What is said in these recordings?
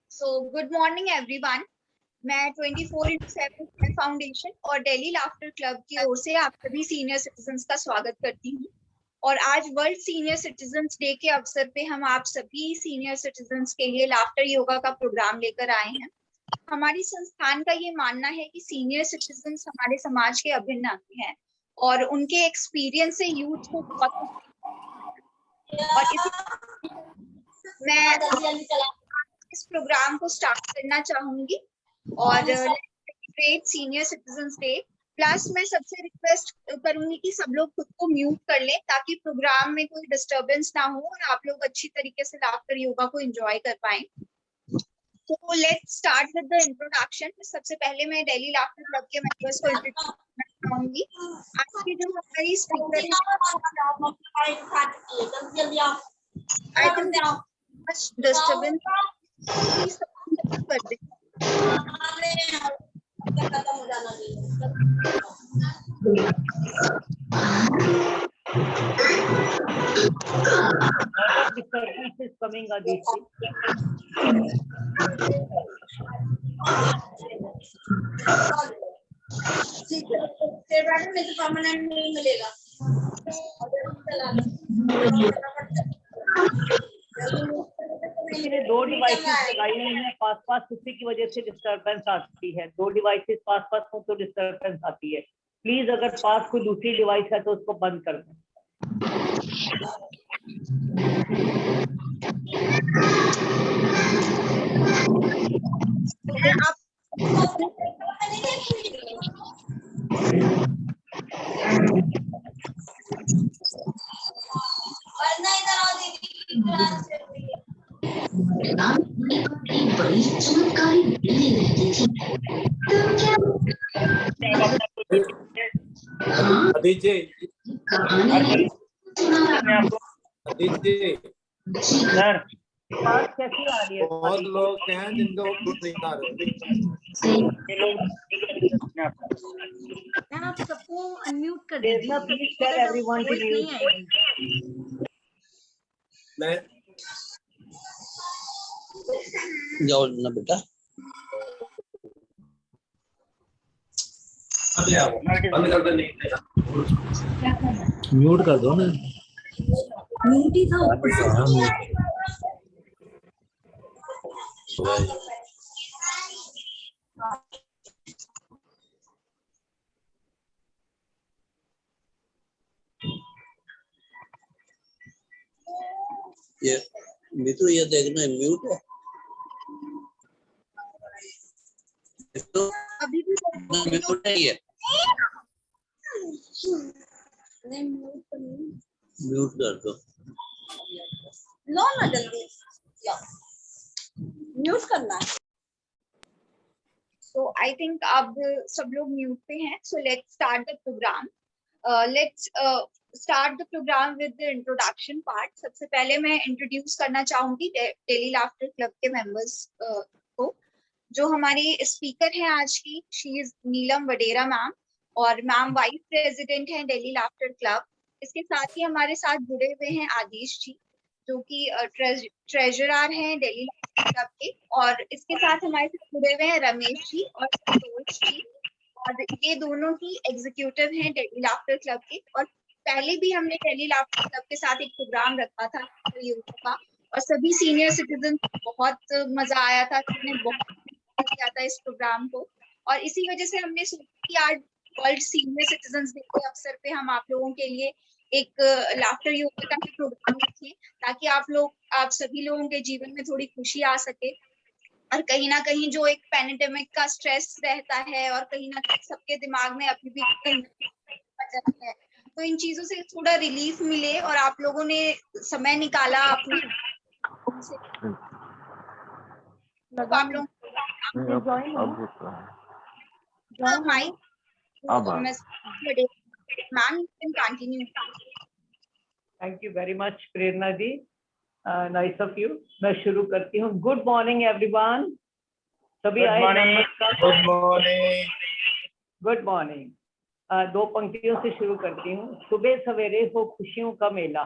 So good morning everyone. मैं 24/7 foundation और Delhi laughter club की ओर से आप सभी सीनियर सिटीजन्स का स्वागत करती हूँ। और आज वर्ल्ड सीनियर सिटीजन्स डे के अवसर पे हम आप सभी सीनियर सिटीजन्स के लिए लाफ्टर योगा का प्रोग्राम लेकर आए हैं। हमारी संस्थान का ये मानना है कि सीनियर सिटीजन्स हमारे समाज के अभिन्न अंग हैं और उनके एक्सपीरियंस से यूथ को बहुत, और मैं इस प्रोग्राम को स्टार्ट करना चाहूंगी और great senior citizens day. Plus मैं सबसे रिक्वेस्ट करूंगी कि सब लोग खुद को म्यूट कर लें ताकि प्रोग्राम में कोई डिस्टरबेंस ना हो और आप लोग अच्छी तरीके से लाफ्टर योगा को एंजॉय कर पाएं। तो let's start with the introduction. सबसे पहले मैं दिल्ली लाफ्टर क्लब के मेंबर्स को इंट्रोड्यूस करना चाहूंगी। आज की जो हमारी स्पीकर है, आई थिंक मच डिस्टरबेंस कर दे। खत्म हो जाना is coming Aditi. में तो परमानेंट नहीं मिलेगा। इसलिए दो डिवाइसेस लगाई हुई हैं पास उसी की वजह से डिस्टरबेंस आती है। दो डिवाइसेस पास हो तो डिस्टरबेंस आती है। प्लीज अगर पास कोई दूसरी डिवाइस है तो उसको बंद कर दें। सर बात कैसी आ रही है? बहुत लोग हैं जिनको खुद नहीं आ रहे। आप सबको अनम्यूट कर दीजिए। Please tell everyone to mute. मैं जाओ ना बेटा, बंद कर दो। म्यूट कर दो ना। म्यूट ही था ऊपर से। ये मित्रों ये देखना म्यूट है तो अभी भी म्यूट नहीं है। म्यूट कर दो। लो ना जल्दी, म्यूट करना है। So I think अब सब लोग म्यूट पे हैं। So let's start the program. Let's start the program with the introduction part. सबसे पहले मैं इंट्रोड्यूस करना चाहूंगी दिल्ली लाफ्टर क्लब के मेंबर्स को। जो हमारी स्पीकर हैं आज की, she is Neelam Wadhera ma'am, और मैम वाइस प्रेसिडेंट हैं दिल्ली लाफ्टर क्लब। इसके साथ ही हमारे साथ जुड़े हुए हैं आदिश जी, जो कि ट्रेजरर हैं दिल्ली लाफ्टर क्लब के, और इसके साथ हमारे साथ जुड़े हुए हैं रमेश जी और संतोष जी, और ये दोनों ही एग्जीक्यूटिव हैं दिल्ली लाफ्टर क्लब के। और पहले भी हमने दिल्ली लाफ्टर क्लब के साथ एक प्रोग्राम रखा था योगा का, और सभी सीनियर सिटीजन बहुत मजा आया था, बहुत किया था इस प्रोग्राम को। और इसी वजह से हमने सोचा कि आज वर्ल्ड सीनियर सिटीजन्स डे के अवसर पे हम आप लोगों के लिए एक लाफ्टर योगा का प्रोग्राम रखें, ताकि आप सभी लोगों के जीवन में थोड़ी खुशी आ सके। और कहीं ना कहीं जो एक पैंडेमिक का स्ट्रेस रहता है और कहीं ना कहीं सबके दिमाग में अभी भी कहीं है, तो इन चीजों से थोड़ा रिलीफ मिले और आप लोगों ने समय निकाला अपने आप लोग ma'am you can continue. Thank you very much Prerna ji, nice of you. मैं शुरू करती हूँ। Good morning everyone. सभी आए। Good morning. Good morning. दो पंक्तियों से शुरू करती हूँ। सुबह सवेरे हो खुशियों का मेला,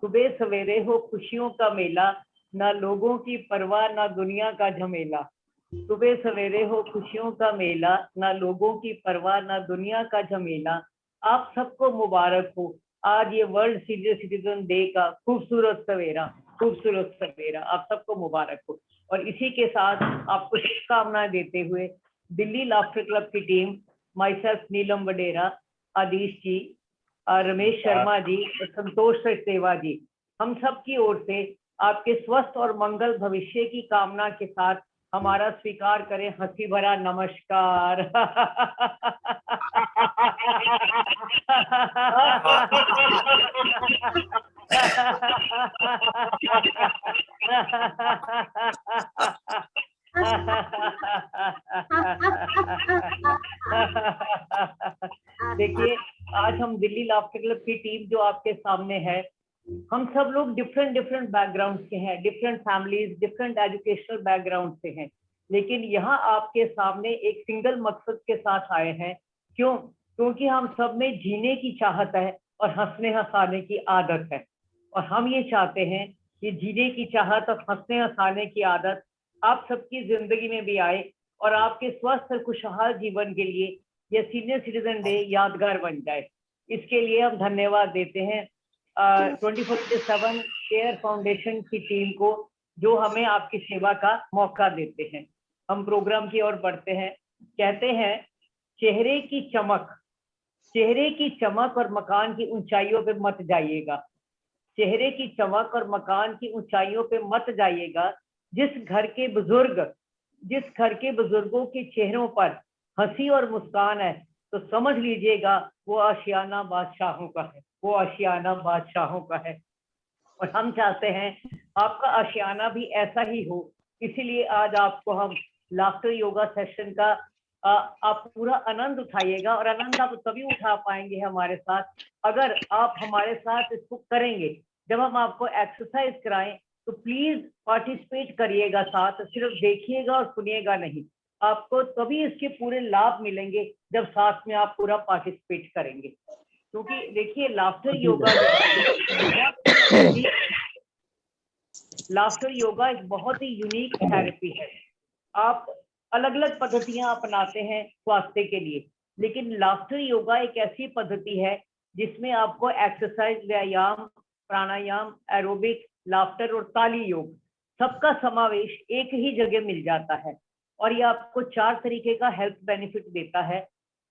सुबह सवेरे हो खुशियों का मेला, ना लोगों की परवाह ना दुनिया का झमेला। सुबह सवेरे हो खुशियों का मेला, ना लोगों की परवाह ना दुनिया का झमेला। आप सबको मुबारक हो आज ये वर्ल्ड सीनियर सिटीजन डे का खूबसूरत सवेरा, खूबसूरत सवेरा आप सबको मुबारक हो। और इसी के साथ आपको शुभकामनाएं देते हुए दिल्ली लाफ्टर क्लब की टीम, माई सेल्फ नीलम वडेरा, आदिश जी, रमेश शर्मा जी, संतोष सचदेवा जी, हम सब की ओर से आपके स्वस्थ और मंगल भविष्य की कामना के साथ हमारा स्वीकार करें हंसी भरा नमस्कार। देखिए, आज हम दिल्ली लाफ्टर क्लब की टीम जो आपके सामने है, हम सब लोग डिफरेंट डिफरेंट बैकग्राउंड के हैं, different families, different educational background से हैं, लेकिन यहाँ आपके सामने एक सिंगल मकसद के साथ आए हैं। क्यों? क्योंकि हम सब में जीने की चाहत है और हंसने हंसाने की आदत है, और हम ये चाहते हैं कि जीने की चाहत और हंसने हंसाने की आदत आप सबकी जिंदगी में भी आए और आपके स्वस्थ और खुशहाल जीवन के लिए यह सीनियर सिटीजन डे यादगार बन जाए। इसके लिए हम धन्यवाद देते हैं 24/7 केयर फाउंडेशन की टीम को, जो हमें आपकी सेवा का मौका देते हैं। हम प्रोग्राम की ओर बढ़ते हैं। कहते हैं चेहरे की चमक, चेहरे की चमक और मकान की ऊंचाइयों पे मत जाइएगा, चेहरे की चमक और मकान की ऊंचाइयों पे मत जाइएगा। जिस घर के बुजुर्गों के चेहरों पर हंसी और मुस्कान है तो समझ लीजिएगा वो आशियाना बादशाहों का है, वो आशियाना बादशाहों का है। और हम चाहते हैं आपका आशियाना भी ऐसा ही हो, इसीलिए आज आपको हम लाफ्टर योगा सेशन का आप पूरा आनंद उठाइएगा, और आनंद आप तभी उठा पाएंगे हमारे साथ अगर आप हमारे साथ इसको करेंगे। जब हम आपको एक्सरसाइज कराएं तो प्लीज पार्टिसिपेट करिएगा, साथ सिर्फ देखिएगा और सुनिएगा नहीं। आपको तभी इसके पूरे लाभ मिलेंगे जब साथ में आप पूरा पार्टिसिपेट करेंगे। क्योंकि देखिए लाफ्टर योगा एक बहुत ही यूनिक थेरेपी है। आप अलग अलग पद्धतियां अपनाते हैं स्वास्थ्य के लिए, लेकिन लाफ्टर योगा एक ऐसी पद्धति है जिसमें आपको एक्सरसाइज, व्यायाम, प्राणायाम, एरोबिक, लाफ्टर और ताली योग सबका समावेश एक ही जगह मिल जाता है। और ये आपको 4 तरीके का हेल्थ बेनिफिट देता है।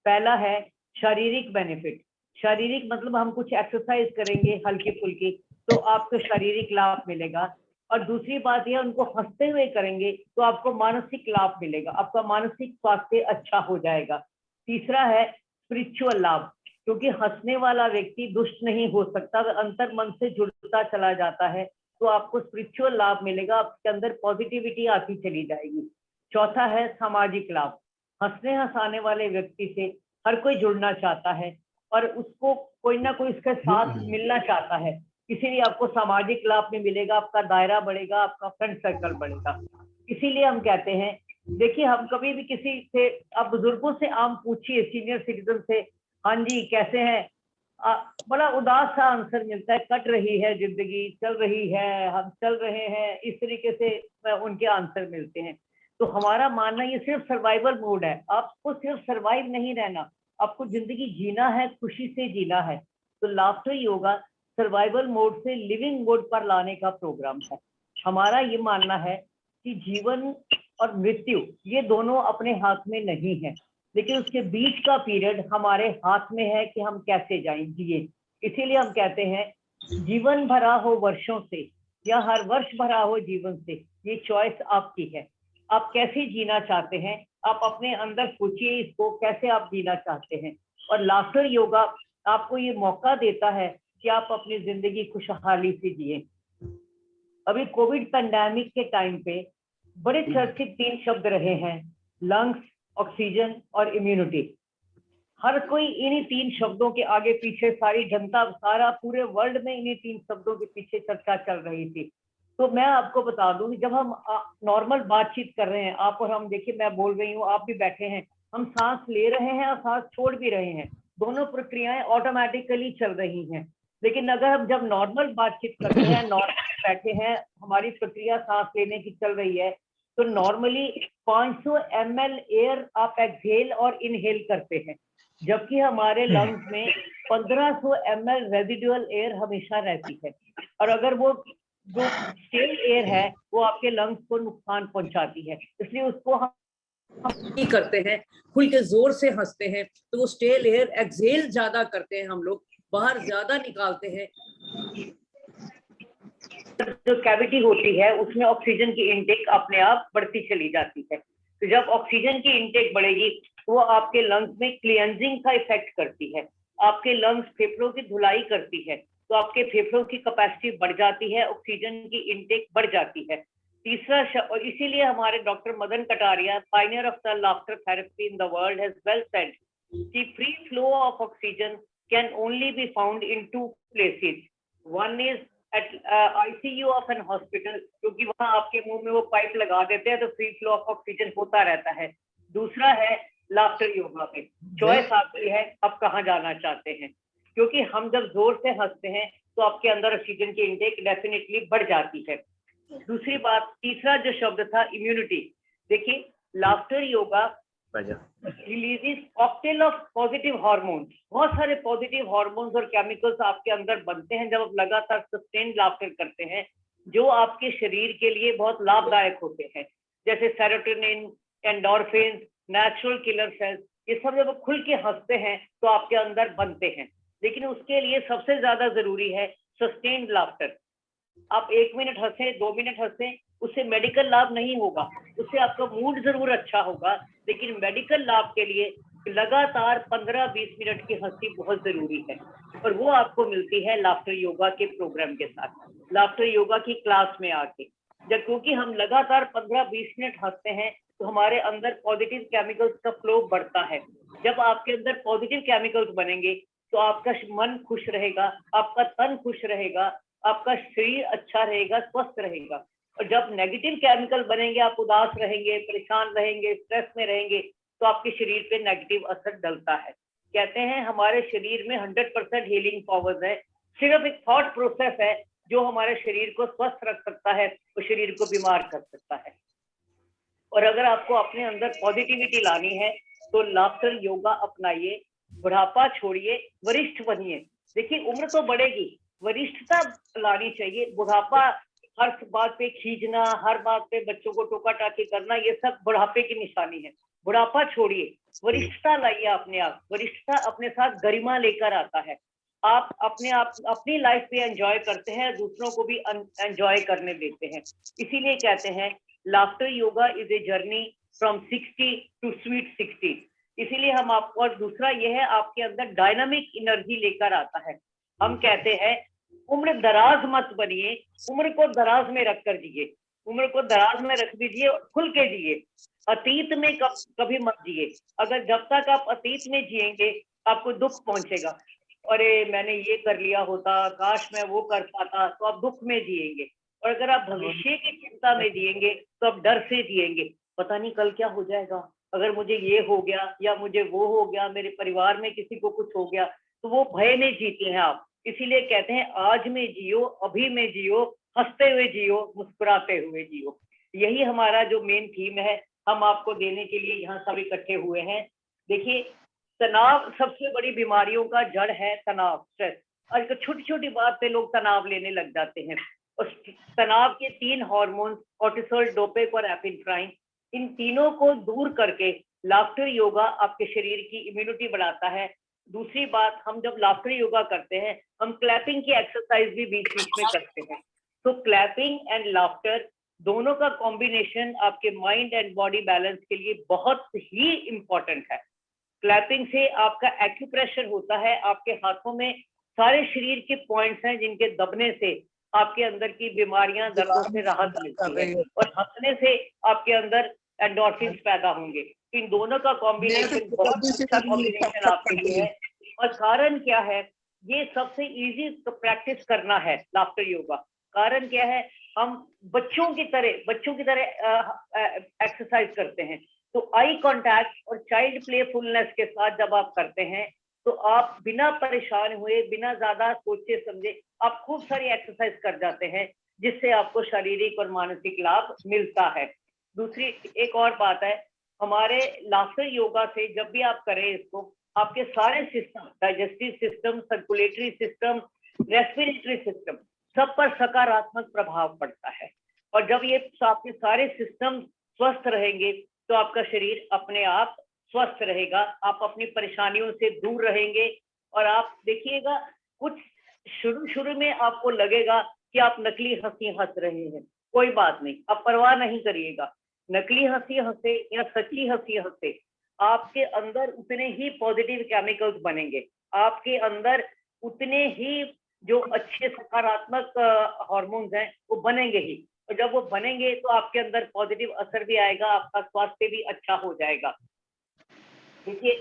पहला है शारीरिक बेनिफिट। शारीरिक मतलब हम कुछ एक्सरसाइज करेंगे हल्की फुल्की तो आपको शारीरिक लाभ मिलेगा। और दूसरी बात यह, उनको हंसते हुए करेंगे तो आपको मानसिक लाभ मिलेगा, आपका मानसिक स्वास्थ्य अच्छा हो जाएगा। तीसरा है स्पिरिचुअल लाभ, क्योंकि हंसने वाला व्यक्ति दुष्ट नहीं हो सकता, अगर अंतर मन से जुड़ता चला जाता है तो आपको स्पिरिचुअल लाभ मिलेगा, आपके अंदर पॉजिटिविटी आती चली जाएगी। चौथा है सामाजिक लाभ। हंसने हंसाने वाले व्यक्ति से हर कोई जुड़ना चाहता है और उसको कोई ना कोई इसके साथ मिलना चाहता है, इसीलिए आपको सामाजिक लाभ में मिलेगा, आपका दायरा बढ़ेगा, आपका फ्रेंड सर्कल बढ़ेगा। इसीलिए हम कहते हैं, देखिए हम कभी भी किसी से, आप बुजुर्गों से आम पूछिए, सीनियर सिटीजन से, हाँ जी कैसे हैं, बड़ा उदास सा आंसर मिलता है, कट रही है जिंदगी, चल रही है, हम चल रहे हैं, इस तरीके से उनके आंसर मिलते हैं। तो हमारा मानना ये सिर्फ सर्वाइवल मोड है, आपको सिर्फ सर्वाइव नहीं रहना, आपको जिंदगी जीना है, खुशी से जीना है। तो लाफ्टर योगा सर्वाइवल मोड से लिविंग मोड पर लाने का प्रोग्राम है। हमारा ये मानना है कि जीवन और मृत्यु ये दोनों अपने हाथ में नहीं है, लेकिन उसके बीच का पीरियड हमारे हाथ में है कि हम कैसे जिए। इसीलिए हम कहते हैं जीवन भरा हो वर्षों से या हर वर्ष भरा हो जीवन से, ये चॉइस आपकी है। आप कैसे जीना चाहते हैं, आप अपने अंदर सोचिए इसको, कैसे आप जीना चाहते हैं। और लाफ्टर योगा आपको ये मौका देता है कि आप अपनी जिंदगी खुशहाली से जिए। अभी कोविड पैंडेमिक के टाइम पे बड़े चर्चित 3 शब्द रहे हैं, लंग्स, ऑक्सीजन और इम्यूनिटी। हर कोई इन्हीं 3 शब्दों के आगे पीछे, सारी जनता, सारा पूरे वर्ल्ड में इन्हीं 3 शब्दों के पीछे चर्चा चल रही थी। तो मैं आपको बता दूं कि जब हम नॉर्मल बातचीत कर रहे हैं, आप और हम, देखिए मैं बोल रही हूँ, आप भी बैठे हैं, हम सांस ले रहे हैं और सांस छोड़ भी रहे हैं, दोनों प्रक्रियाएं ऑटोमेटिकली चल रही हैं। लेकिन अगर हम जब नॉर्मल बातचीत करते हैं, नॉर्मल बैठे हैं, हमारी प्रक्रिया सांस लेने की चल रही है, तो नॉर्मली 500 ml एयर आप एक्सहेल और इनहेल करते हैं, जबकि हमारे लंग्स में 1500 ml रेजिडुअल एयर हमेशा रहती है। और अगर वो जो स्टेल एयर है वो आपके लंग्स को नुकसान पहुंचाती है, इसलिए उसको हम नहीं करते हैं, खुल के जोर से हंसते हैं तो वो स्टेल एयर एक्सहेल ज्यादा करते हैं, हम लोग बाहर ज्यादा निकालते हैं। जो कैविटी होती है उसमें ऑक्सीजन की इनटेक अपने आप बढ़ती चली जाती है। तो जब ऑक्सीजन की इनटेक बढ़ेगी वो आपके लंग्स में क्लियंजिंग का इफेक्ट करती है, आपके लंग्स फेफड़ों की धुलाई करती है, तो आपके फेफड़ों की कैपेसिटी बढ़ जाती है, ऑक्सीजन की इनटेक बढ़ जाती है। तीसरा और इसीलिए हमारे doctor Madan Kataria, pioneer of the laughter therapy in the world, has well said कि free flow of oxygen can only be found in two places. One is at ICU of an hospital, क्योंकि वहां आपके मुंह में वो पाइप लगा देते हैं तो फ्री फ्लो ऑफ ऑक्सीजन होता रहता है। दूसरा है लाफ्टर योगा में चॉइस आपकी है आप कहाँ जाना चाहते हैं, क्योंकि हम जब जोर से हंसते हैं तो आपके अंदर ऑक्सीजन की इनटेक डेफिनेटली बढ़ जाती है। दूसरी बात, तीसरा जो शब्द था इम्यूनिटी, देखिए laughter yoga releases cocktail of positive hormones, बहुत सारे पॉजिटिव हार्मोन्स और केमिकल्स आपके अंदर बनते हैं जब आप लगातार सस्टेन्ड लाफ्टर करते हैं, जो आपके शरीर के लिए बहुत लाभदायक होते हैं, जैसे serotonin, endorphin, natural killer cells, ये सब जब खुल के हंसते हैं तो आपके अंदर बनते हैं। लेकिन उसके लिए सबसे ज्यादा जरूरी है सस्टेन्ड लाफ्टर। आप 1 मिनट हंसे, 2 मिनट हंसे, उससे मेडिकल लाभ नहीं होगा, उससे आपका मूड जरूर अच्छा होगा, लेकिन मेडिकल लाभ के लिए लगातार 15-20 मिनट की हंसी बहुत जरूरी है, और वो आपको मिलती है लाफ्टर योगा के प्रोग्राम के साथ, लाफ्टर योगा की क्लास में आके। जब क्योंकि हम लगातार 15-20 मिनट हंसते हैं तो हमारे अंदर पॉजिटिव केमिकल्स का फ्लो बढ़ता है। जब आपके अंदर पॉजिटिव केमिकल्स बनेंगे तो आपका मन खुश रहेगा, आपका तन खुश रहेगा, आपका शरीर अच्छा रहेगा, स्वस्थ रहेगा। और जब नेगेटिव केमिकल बनेंगे, आप उदास रहेंगे, परेशान रहेंगे, स्ट्रेस में रहेंगे, तो आपके शरीर पे नेगेटिव असर डलता है। कहते हैं हमारे शरीर में 100% हीलिंग पावर्स है, सिर्फ एक थॉट प्रोसेस है जो हमारे शरीर को स्वस्थ रख सकता है और शरीर को बीमार कर सकता है। और अगर आपको अपने अंदर पॉजिटिविटी लानी है तो लाफ्टर योगा अपनाइए, बुढ़ापा छोड़िए, वरिष्ठ बनिए। देखिए उम्र तो बढ़ेगी, वरिष्ठता लानी चाहिए। बुढ़ापा हर बात पे खींचना, हर बात पे बच्चों को टोका टाकी करना, ये सब बुढ़ापे की निशानी है। बुढ़ापा छोड़िए, वरिष्ठता लाइए अपने आप। वरिष्ठता अपने साथ गरिमा लेकर आता है। आप अपनी लाइफ पे एंजॉय करते हैं, दूसरों को भी एंजॉय करने देते हैं। इसीलिए कहते हैं laughter yoga is a journey from 60 to sweet 60। इसीलिए हम आपको, और दूसरा यह है आपके अंदर डायनामिक एनर्जी लेकर आता है। हम कहते हैं उम्र दराज मत बनिए, उम्र को दराज में रख कर जिए, उम्र को दराज में रख दीजिए और खुल के जिए। अतीत में कभी मत जिए। अगर जब तक आप अतीत में जिएंगे आपको दुख पहुंचेगा, अरे मैंने ये कर लिया होता, काश मैं वो कर पाता, तो आप दुख में जिएंगे। और अगर आप भविष्य की चिंता में जिएंगे तो आप डर से जिएंगे, पता नहीं कल क्या हो जाएगा, अगर मुझे ये हो गया या मुझे वो हो गया, मेरे परिवार में किसी को कुछ हो गया, तो वो भय में जीते हैं आप। इसीलिए कहते हैं आज में जियो, अभी में जियो, हंसते हुए जियो, मुस्कुराते हुए जियो। यही हमारा जो मेन थीम है, हम आपको देने के लिए यहाँ सब इकट्ठे हुए हैं। देखिए तनाव सबसे बड़ी बीमारियों का जड़ है, तनाव, स्ट्रेस। और छोटी छोटी बात पे लोग तनाव लेने लग जाते हैं। और तनाव के 3 हार्मोन, कोर्टिसोल, डोपेक और एपिनेफ्राइन, इन तीनों को दूर करके लाफ्टर योगा आपके शरीर की इम्यूनिटी बढ़ाता है। दूसरी बात, हम जब लाफ्टर योगा करते हैं हम क्लैपिंग की एक्सरसाइज भी बीच बीच में करते हैं। तो क्लैपिंग एंड लाफ्टर दोनों का कॉम्बिनेशन आपके माइंड एंड बॉडी बैलेंस के लिए बहुत ही इंपॉर्टेंट है। क्लैपिंग से आपका एक्यूप्रेशर होता है, आपके हाथों में सारे शरीर के पॉइंट्स हैं जिनके दबने से आपके अंदर की बीमारियां, दर्दों से राहत मिलती है, और हंसने से आपके अंदर एंडोर्फिन्स पैदा होंगे। इन दोनों का कॉम्बिनेशन बहुत अच्छा कॉम्बिनेशन आपके लिए है। और कारण क्या है, ये सबसे इजी प्रैक्टिस करना है लाफ्टर योगा। कारण क्या है, हम बच्चों की तरह एक्सरसाइज करते हैं। तो आई कांटेक्ट और चाइल्ड प्लेफुलनेस के साथ जब आप करते हैं तो आप बिना परेशान हुए, बिना ज्यादा सोचे समझे आप खूब सारी एक्सरसाइज कर जाते हैं, जिससे आपको शारीरिक और मानसिक लाभ मिलता है। दूसरी एक और बात है, हमारे लाफ्टर योगा से जब भी आप करें इसको, आपके सारे system, digestive system, circulatory system, respiratory system, सब पर सकारात्मक प्रभाव पड़ता है। और जब ये आपके सारे सिस्टम स्वस्थ रहेंगे तो आपका शरीर अपने आप स्वस्थ रहेगा, आप अपनी परेशानियों से दूर रहेंगे। और आप देखिएगा, कुछ शुरू में आपको लगेगा कि आप नकली हंसी हंस रहे हैं, कोई बात नहीं, आप परवाह नहीं करिएगा। नकली हंसी हंसे या सच्ची हंसी हंसे, आपके अंदर उतने ही पॉजिटिव केमिकल्स बनेंगे, आपके अंदर उतने ही जो अच्छे सकारात्मक हार्मोन्स हैं वो बनेंगे ही। और जब वो बनेंगे तो आपके अंदर पॉजिटिव असर भी आएगा, आपका स्वास्थ्य भी अच्छा हो जाएगा। देखिए,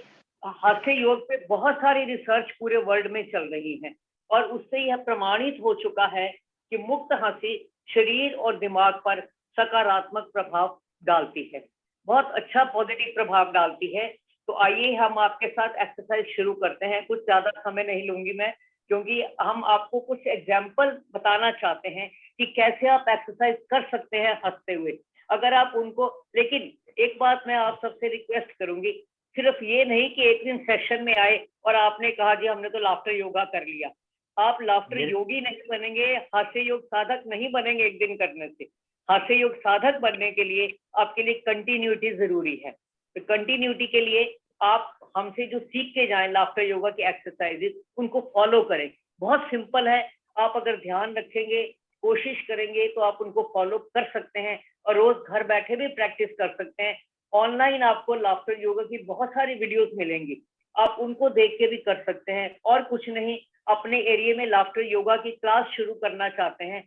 हास्य योग पे बहुत सारी रिसर्च पूरे वर्ल्ड में चल रही है और उससे यह प्रमाणित हो चुका है कि मुक्त हंसी शरीर और दिमाग पर सकारात्मक प्रभाव डालती है, बहुत अच्छा पॉजिटिव प्रभाव डालती है। तो आइए हम आपके साथ एक्सरसाइज शुरू करते हैं। कुछ ज्यादा समय नहीं लूंगी मैं, क्योंकि हम आपको कुछ एग्जाम्पल बताना चाहते हैं कि कैसे आप एक्सरसाइज कर सकते हैं हंसते हुए। अगर आप उनको, लेकिन एक बात मैं आप सबसे रिक्वेस्ट करूंगी, सिर्फ ये नहीं कि एक दिन सेशन में आए और आपने कहा जी हमने तो लाफ्टर योगा कर लिया। आप लाफ्टर योगी नहीं बनेंगे, हास्य योग साधक नहीं बनेंगे एक दिन करने से। हास्य योग साधक बनने के लिए आपके लिए कंटिन्यूटी जरूरी है। तो कंटिन्यूटी के लिए आप हमसे जो सीख के जाएं लाफ्टर योगा की एक्सरसाइजेस, उनको फॉलो करें। बहुत सिंपल है, आप अगर ध्यान रखेंगे, कोशिश करेंगे तो आप उनको फॉलो कर सकते हैं और रोज घर बैठे भी प्रैक्टिस कर सकते हैं। ऑनलाइन आपको लाफ्टर योगा की बहुत सारी वीडियोस मिलेंगी, आप उनको देख के भी कर सकते हैं। और कुछ नहीं, अपने एरिया में लाफ्टर योगा की क्लास शुरू करना चाहते हैं,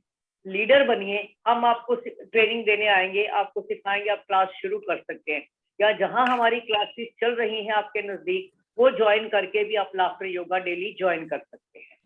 लीडर बनिए, हम आपको ट्रेनिंग देने आएंगे, आपको सिखाएंगे, आप क्लास शुरू कर सकते हैं। या जहां हमारी क्लासेस चल रही हैं आपके नजदीक, वो ज्वाइन करके भी आप लाफ्टर योगा डेली ज्वाइन कर सकते हैं।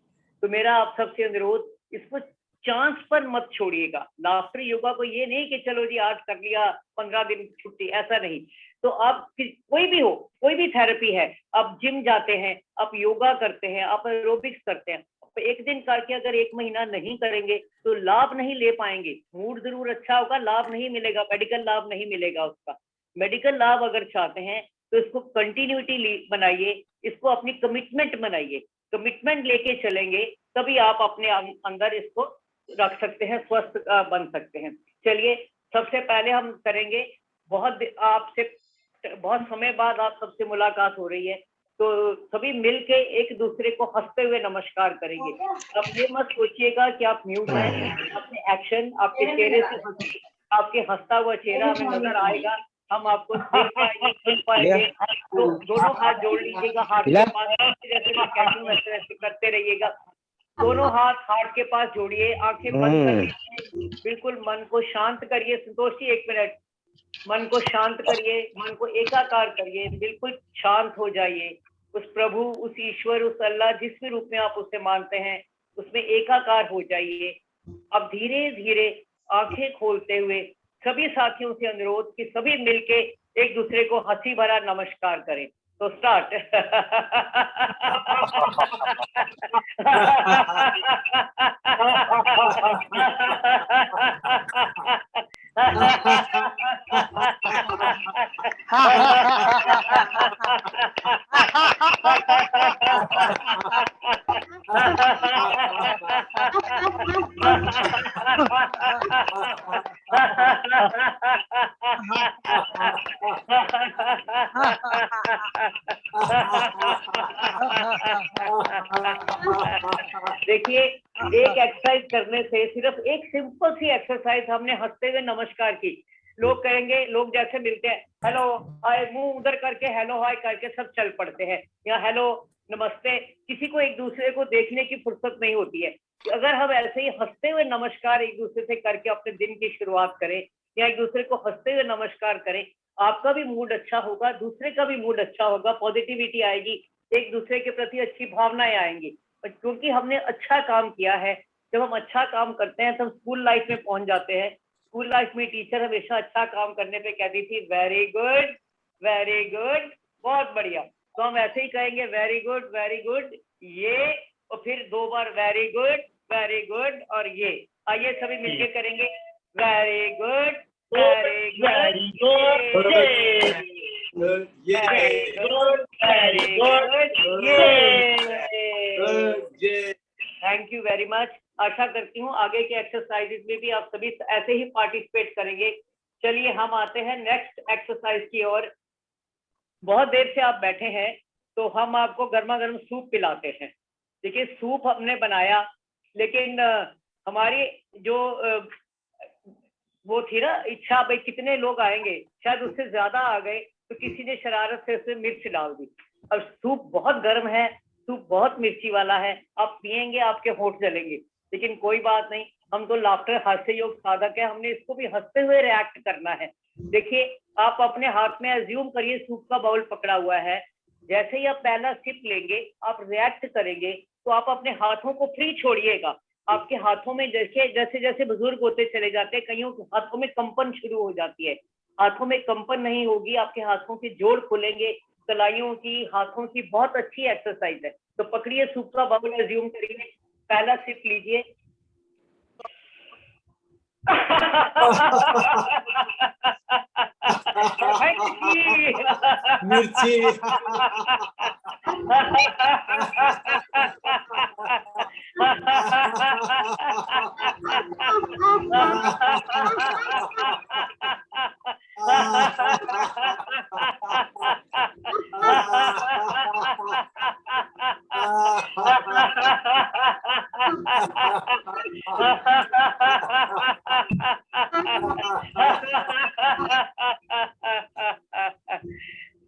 तो मेरा आप सबसे अनुरोध, इसको चांस पर मत छोड़िएगा। लाफ्टर योगा को ये नहीं कि चलो जी आज कर लिया 15 दिन छुट्टी, ऐसा नहीं। तो आप कोई भी हो, कोई भी थेरेपी है, आप जिम जाते हैं, आप योगा करते हैं, आप एरोबिक्स करते हैं, तो एक दिन करके अगर 1 महीना नहीं करेंगे तो लाभ नहीं ले पाएंगे। मूड जरूर अच्छा होगा, लाभ नहीं मिलेगा, मेडिकल लाभ नहीं मिलेगा उसका। मेडिकल लाभ अगर चाहते हैं तो इसको कंटिन्यूटी बनाइए, इसको अपनी कमिटमेंट बनाइए, कमिटमेंट लेके चलेंगे तभी आप अपने अंदर इसको रख सकते हैं, स्वस्थ बन सकते हैं। चलिए, सबसे पहले हम करेंगे, आपसे बहुत समय बाद आप सबसे मुलाकात हो रही है, तो सभी मिलके एक दूसरे को हंसते हुए नमस्कार करेंगे। अब ये मत सोचिएगा कि आप म्यूट हैं, अपने एक्शन, आपके चेहरे से हंसी, आपके हंसता हुआ चेहरा हमें नजर आएगा, हम आपको देख पाएंगे, सुन पाएंगे। तो दोनों हाथ जोड़ लीजिएगा, हाथ के पास जैसे मैं कहती हूँ वैसे वैसे करते रहिएगा। दोनों हाथ हार्ट के पास जोड़िए, आंखें बंद कर लीजिए, बिल्कुल मन को शांत करिए। संतोष जी 1 मिनट, मन को शांत करिए, मन को एकाकार करिए, बिल्कुल शांत हो जाइए। उस प्रभु, उस ईश्वर, उस अल्लाह, जिस भी रूप में आप उसे मानते हैं, उसमें एकाकार हो जाइए। अब धीरे धीरे आंखें खोलते हुए सभी साथियों से अनुरोध कि सभी मिलके एक दूसरे को हंसी भरा नमस्कार करें। तो स्टार्ट। देखिए, एक एक्सरसाइज करने से, सिर्फ एक सिंपल सी एक्सरसाइज हमने हंसते हुए नमस्कार की, लोग कहेंगे, लोग जैसे मिलते हैं हेलो हाय, मुंह उधर करके हेलो हाय करके सब चल पड़ते हैं, या हेलो नमस्ते, किसी को एक दूसरे को देखने की फुर्सत नहीं होती है। अगर हम ऐसे ही हंसते हुए नमस्कार एक दूसरे से करके अपने दिन की शुरुआत करें, या एक दूसरे को हंसते हुए नमस्कार करें, आपका भी मूड अच्छा होगा, दूसरे का भी मूड अच्छा होगा, पॉजिटिविटी आएगी, एक दूसरे के प्रति अच्छी भावनाएं आएंगी। क्योंकि हमने अच्छा काम किया है, जब हम अच्छा काम करते हैं तो हम स्कूल लाइफ में पहुंच जाते हैं। स्कूल लाइफ में टीचर हमेशा अच्छा काम करने पे कहती थी वेरी गुड, बहुत बढ़िया। तो हम ऐसे ही कहेंगे वेरी गुड ये, और फिर 2 बार वेरी गुड और ये। आइए सभी मिलके करेंगे वेरी गुड वेरी गुड ये थैंक यू वेरी मच। आशा करती हूँ आगे के एक्सरसाइजेज में भी आप सभी ऐसे ही पार्टिसिपेट करेंगे। चलिए हम आते हैं नेक्स्ट एक्सरसाइज की ओर। बहुत देर से आप बैठे हैं तो हम आपको गर्मा गर्म सूप पिलाते हैं। देखिए सूप हमने बनाया, लेकिन हमारी जो वो थी ना इच्छा, भाई कितने लोग आएंगे, शायद उससे ज्यादा आ गए, तो किसी ने शरारत से उसमें मिर्च डाल दी। अब सूप बहुत गर्म है, सूप बहुत मिर्ची वाला है, आप पिएंगे आपके होंठ जलेंगे। लेकिन कोई बात नहीं, हम तो लाफ्टर हास्य योग साधक है, हमने इसको भी हंसते हुए रिएक्ट करना है। देखिए आप अपने हाथ में एज्यूम करिए सूप का बाउल पकड़ा हुआ है। जैसे ही आप पहला सिप लेंगे, आप रिएक्ट करेंगे, तो आप अपने हाथों को फ्री छोड़िएगा। आपके हाथों में जैसे जैसे जैसे बुजुर्ग होते चले जाते हैं, कईयों के हाथों में कंपन शुरू हो जाती है। हाथों में कंपन नहीं होगी, आपके हाथों के जोड़ खुलेंगे, कलाइयों की, हाथों की। बहुत अच्छी एक्सरसाइज है। तो पकड़िए सूप का बाउल, एज्यूम करिए, पहला सिप लीजिए। मिर्ची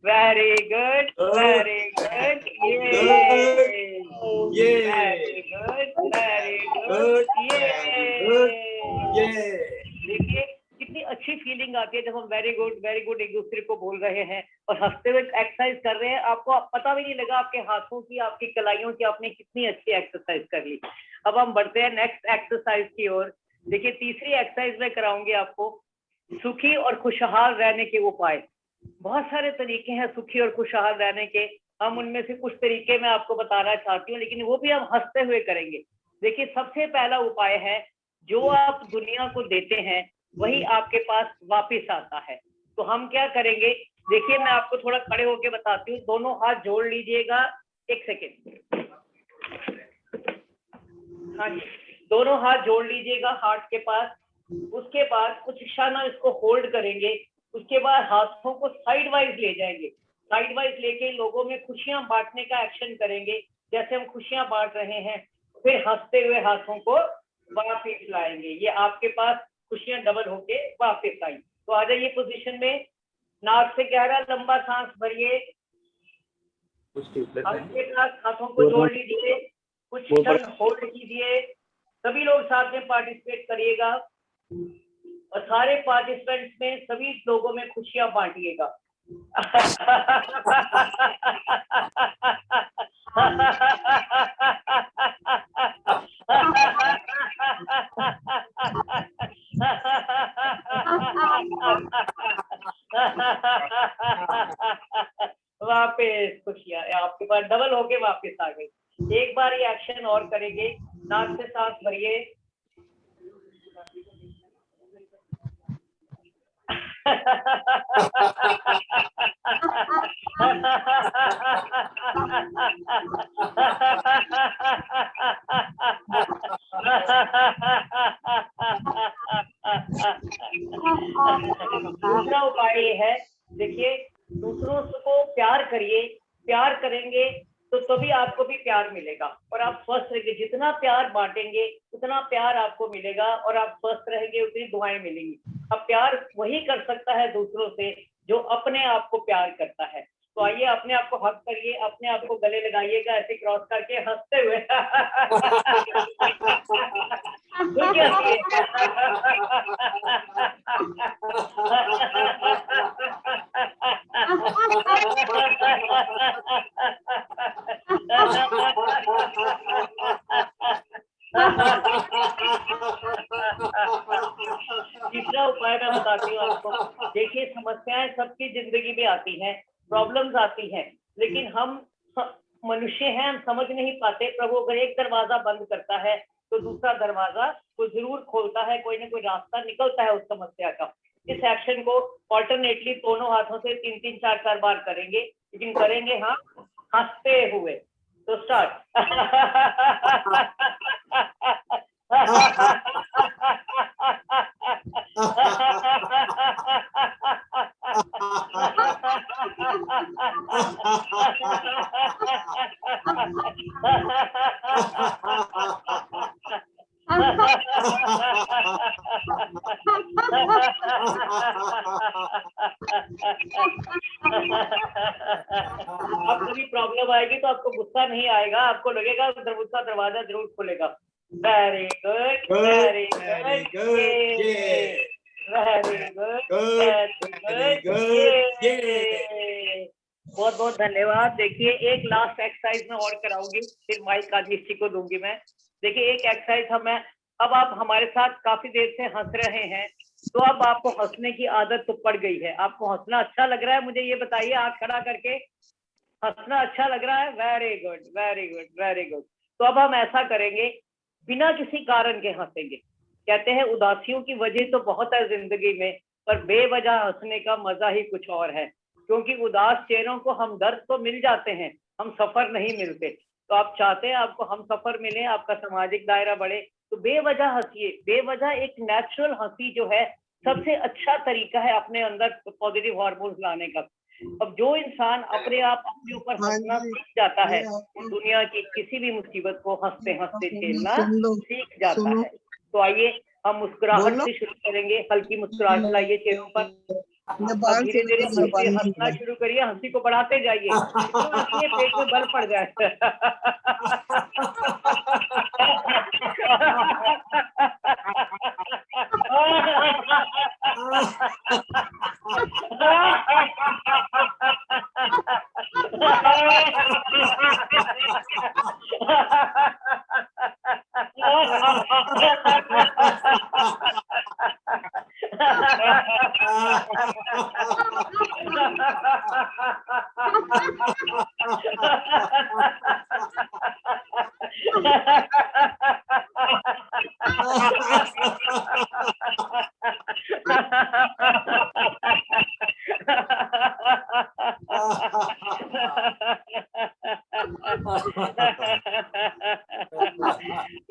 वेरी गुड वेरी गुड, ये वेरी गुड ये देखिए कितनी अच्छी फीलिंग आती है जब हम वेरी गुड एक दूसरे को बोल रहे हैं और हंसते हुए एक्सरसाइज कर रहे हैं। आपको पता भी नहीं लगा आपके हाथों की, आपकी कलाइयों की, आपने कितनी अच्छी एक्सरसाइज कर ली। अब हम बढ़ते हैं नेक्स्ट एक्सरसाइज की ओर। देखिए तीसरी एक्सरसाइज में कराऊंगी आपको सुखी और खुशहाल रहने के उपाय। बहुत सारे तरीके हैं सुखी और खुशहाल रहने के, हम उनमें से कुछ तरीके मैं आपको बताना चाहती हूँ, लेकिन वो भी हम हंसते हुए करेंगे। देखिए सबसे पहला उपाय है, जो आप दुनिया को देते हैं वही आपके पास वापस आता है। तो हम क्या करेंगे, देखिए मैं आपको थोड़ा खड़े होके बताती हूँ। दोनों हाथ जोड़ लीजिएगा, एक सेकेंड, हाँ जी, दोनों हाथ जोड़ लीजिएगा हार्ट के पास। उसके बाद कुछ क्षण इसको होल्ड करेंगे। उसके बाद हाथों को साइड वाइज ले जाएंगे। साइड वाइज लेके लोगों में खुशियां बांटने का एक्शन करेंगे, जैसे हम खुशियां बांट रहे हैं। फिर हंसते हुए हाथों को वापस लाएंगे। ये आपके पास खुशियां डबल होके वापस आई। तो आ जाइए पोजीशन में, नाक से गहरा लंबा सांस भरिए, आपके पास हाथों को जोड़ लीजिए, कुछ क्षण होल्ड कीजिए। सभी लोग साथ में पार्टिसिपेट करिएगा और सारे पार्टिसिपेंट्स में सभी लोगों में खुशियां बांटिएगा। वापिस खुशियां आपके पास डबल होके वापस आ गई। एक बार ये एक्शन और करेंगे, नाक से सांस भरिए, दूसरा उपाय ये है, देखिए दूसरों को प्यार करिए। प्यार करेंगे तो तभी आपको भी प्यार मिलेगा और आप स्वस्थ रहेंगे। जितना प्यार बांटेंगे उतना प्यार आपको मिलेगा और आप स्वस्थ रहेंगे, उतनी दुआएं मिलेंगी। अब प्यार वही कर सकता है दूसरों से जो अपने आप को प्यार करता है। तो आइए अपने आप को हक करिए, अपने आप को गले लगाइएगा ऐसे क्रॉस करके हंसते हुए। तीसरा उपाय मैं बताती हूँ आपको। देखिए समस्याएं सबकी जिंदगी में आती हैं, प्रॉब्लम्स आती हैं, लेकिन हम मनुष्य हैं, हम समझ नहीं पाते। प्रभु अगर एक दरवाजा बंद करता है तो दूसरा दरवाजा वो जरूर खोलता है, कोई ना कोई रास्ता निकलता है उस समस्या का। इस एक्शन को ऑल्टरनेटली दोनों हाथों से 3-3 4-4 बार करेंगे, लेकिन करेंगे हाँ हंसते हुए। तो स्टार्ट। अब कभी प्रॉब्लम आएगी तो आपको गुस्सा नहीं आएगा, आपको लगेगा दूसरा दरवाजा जरूर खुलेगा। Very good, very good, very good, very good. बहुत बहुत धन्यवाद। देखिए एक लास्ट एक्सरसाइज मैं और कराऊंगी, फिर माइक आदिश जी को दूंगी मैं। देखिए एक एक्सरसाइज हमें, अब आप हमारे साथ काफी देर से हंस रहे हैं, तो अब आपको हंसने की आदत तो पड़ गई है। आपको हंसना अच्छा लग रहा है, मुझे ये बताइए आंख खड़ा करके, हंसना अच्छा लग रहा है? Very good, very good, very good. तो अब हम ऐसा करेंगे, बिना किसी कारण के हंसेंगे। कहते हैं उदासियों की वजह तो बहुत है जिंदगी में, पर बेवजह हंसने का मजा ही कुछ और है। क्योंकि उदास चेहरों को हम दर्द तो मिल जाते हैं, हम सफर नहीं मिलते। तो आप चाहते हैं आपको हम सफर मिले, आपका सामाजिक दायरा बढ़े, तो बेवजह हंसिए। बेवजह एक नेचुरल हंसी जो है सबसे अच्छा तरीका है अपने अंदर पॉजिटिव हार्मोन्स लाने का। अब जो इंसान अपने आप अपने ऊपर हंसना सीख जाता है, वो दुनिया की किसी भी मुसीबत को हंसते हंसते झेलना सीख जाता है। तो आइए हम मुस्कुराहट से शुरू करेंगे, हल्की मुस्कुराहट लाइए चेहरों पर। अब धीरे धीरे हंसना शुरू करिए, हंसी को बढ़ाते जाइए, इतना हंसिए पेट में बल पड़ जाए।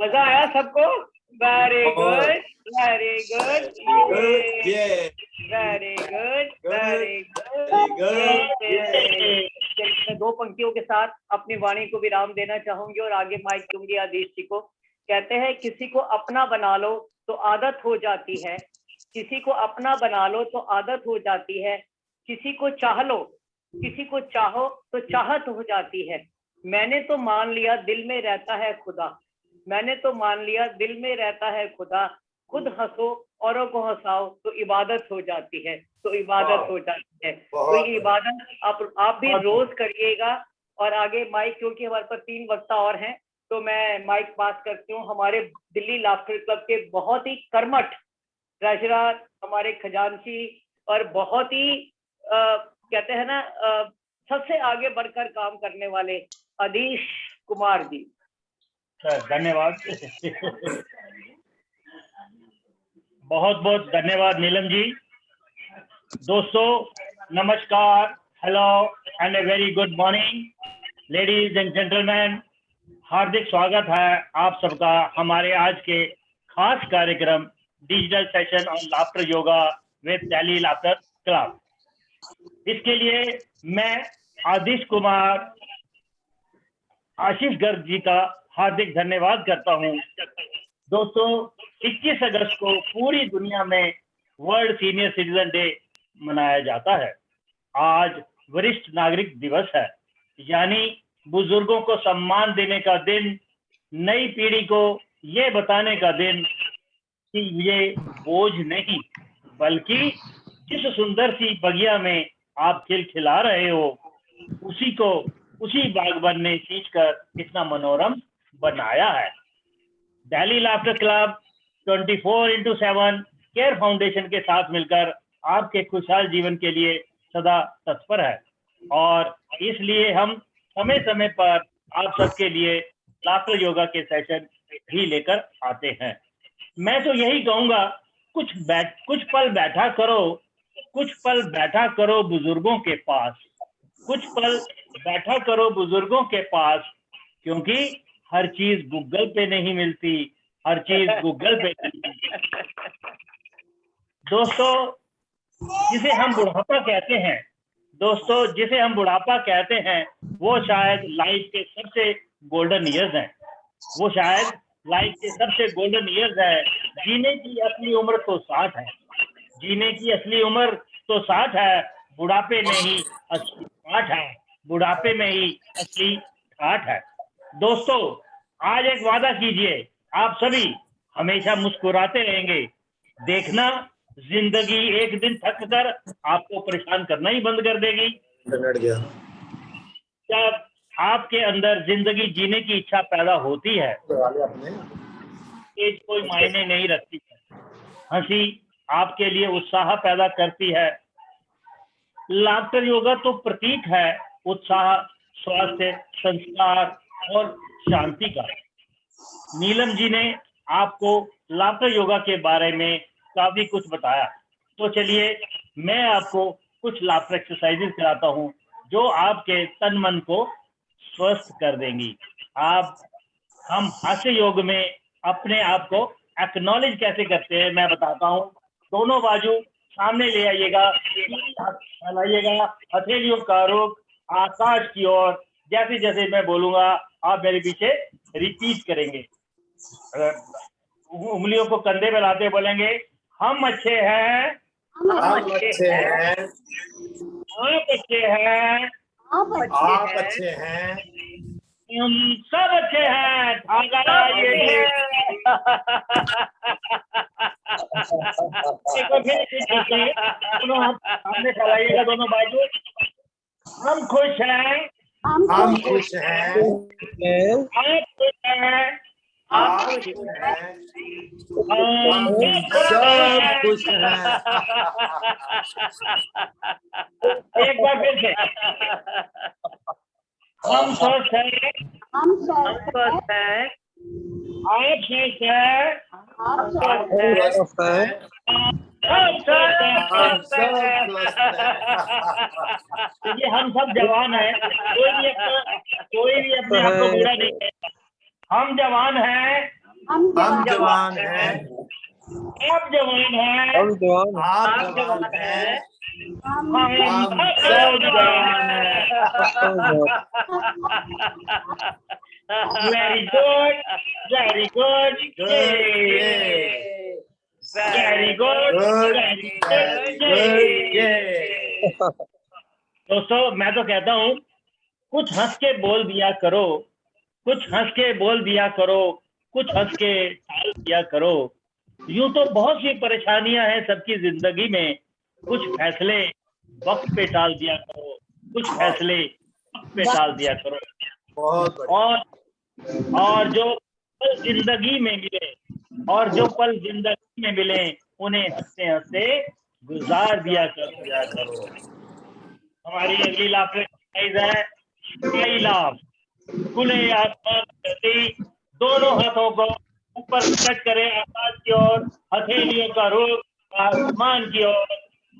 मजा आया सबको? Very good, very good, very good, very good. मैं 2 पंक्तियों के साथ अपनी वाणी को विराम देना चाहूंगी और आगे माइक दूंगी आदेश जी को। कहते हैं किसी को अपना बना लो तो आदत हो जाती है, किसी को अपना बना लो तो आदत हो जाती है, किसी को चाह लो, किसी को चाहो तो चाहत हो जाती है। मैंने तो मान लिया दिल में रहता है खुदा, मैंने तो मान लिया दिल में रहता है खुदा, खुद हंसो औरों को हंसाओ तो इबादत हो जाती है, तो इबादत हो जाती है। तो ये इबादत आप भी रोज करिएगा। और आगे माइक, क्योंकि हमारे पास 3 वक्ता और हैं, तो मैं माइक पास करती हूँ हमारे दिल्ली लाफ्टर क्लब के बहुत ही कर्मठ ट्रेजरर, हमारे खजांची और बहुत ही कहते हैं ना सबसे आगे बढ़कर काम करने वाले आदिश कुमार जी। धन्यवाद। बहुत बहुत धन्यवाद नीलम जी। दोस्तों नमस्कार, hello and a very good morning ladies and gentleman. हार्दिक स्वागत है आप सबका हमारे आज के खास कार्यक्रम digital session on laughter yoga with Delhi laughter club. इसके लिए मैं आदिश कुमार आशीष गर्ग जी का हार्दिक धन्यवाद करता हूं। दोस्तों 21 अगस्त को पूरी दुनिया में वर्ल्ड सीनियर सिटीजन डे मनाया जाता है। आज वरिष्ठ नागरिक दिवस है, यानी बुजुर्गों को सम्मान देने का दिन, नई पीढ़ी को ये बताने का दिन कि ये बोझ नहीं, बल्कि जिस सुंदर सी बगिया में आप खिलखिला रहे हो, उसी बागबान ने खींचकर इतना मनोरम बनाया है। Delhi laughter club 24x7 care foundation के साथ मिलकर आपके खुशहाल जीवन के लिए सदा तत्पर है। और इसलिए हम समय समय पर आप सबके लिए लाफ्टर योगा के सेशन भी लेकर आते हैं। मैं तो यही कहूंगा, कुछ पल बैठा करो बुजुर्गों के पास, कुछ पल बैठा करो बुजुर्गों के पास, क्योंकि हर चीज गूगल पे नहीं मिलती, हर चीज गूगल पे नहीं मिलती। दोस्तों, जिसे हम बुढ़ापा कहते हैं, वो शायद लाइफ के सबसे गोल्डन ईयर्स हैं। जीने की असली उम्र तो 60 है, बुढ़ापे में ही असली ठाठ है। दोस्तों, आज एक वादा कीजिए, आप सभी हमेशा मुस्कुराते रहेंगे। देखना, जिंदगी एक दिन थक कर आपको परेशान करना ही बंद कर देगी। जब आपके अंदर जिंदगी जीने की इच्छा पैदा होती है, एज कोई मायने नहीं रखती है। हंसी आपके लिए उत्साह पैदा करती है। लाफ्टर योगा तो प्रतीक है उत्साह, स्वास्थ्य, संस्कार और शांति का। नीलम जी ने आपको लाफ्टर योगा के बारे में काफी कुछ बताया, तो चलिए मैं आपको कुछ लाफ्टर एक्सरसाइजेस कराता हूँ जो आपके तन मन को स्वस्थ कर देंगी। हम हास्य योग में अपने आप को एक्नॉलेज कैसे करते हैं मैं बताता हूँ। दोनों बाजू सामने ले आइएगा, फैलाइएगा, हथेलियों का रुख आकाश की ओर। जैसे जैसे मैं बोलूंगा आप मेरे पीछे रिपीट करेंगे। उंगलियों को कंधे पे लाते बोलेंगे, हम अच्छे हैं, हम अच्छे हैं, आप अच्छे हैं, आप अच्छे हैं, हम सब अच्छे हैं। धागा लगाइए। एक बार फिर दोनों हाथ सामने फैलाइएगा, दोनों बाजू। हम खुश हैं, हम खुश हैं, आप खुश हैं, आप खुश हैं, हम सब खुश हैं। एक बार फिर से, हम स्वस्थ हैं, आप स्वस्थ हैं, हम स्वस्थ हैं, हम सब स्वस्थ हैं। देखिए, हम सब जवान हैं, कोई भी अपने आप को बुरा नहीं कहता। हम जवान हैं, हम जवान हैं, आप जवान हैं, आप जवान हैं, हम सब जवान हैं। Very good, very good, very good, दोस्तों, मैं तो कहता हूँ कुछ हंस के बोल दिया करो, कुछ हंस के टाल दिया करो। यूं तो बहुत सी परेशानियां हैं सबकी जिंदगी में, कुछ फैसले वक्त पे टाल दिया करो, कुछ फैसले वक्त पे टाल दिया करो। बहुत और जो पल जिंदगी में मिले उन्हें हंसते हंसते गुजार दिया करो। हमारी अगली लाफ्टर एक्सरसाइज है स्काई लाफ। खुले आसमान करती, दोनों हाथों को ऊपर स्ट्रेच करें आकाश की ओर, हथेलियों का रुख आसमान की ओर,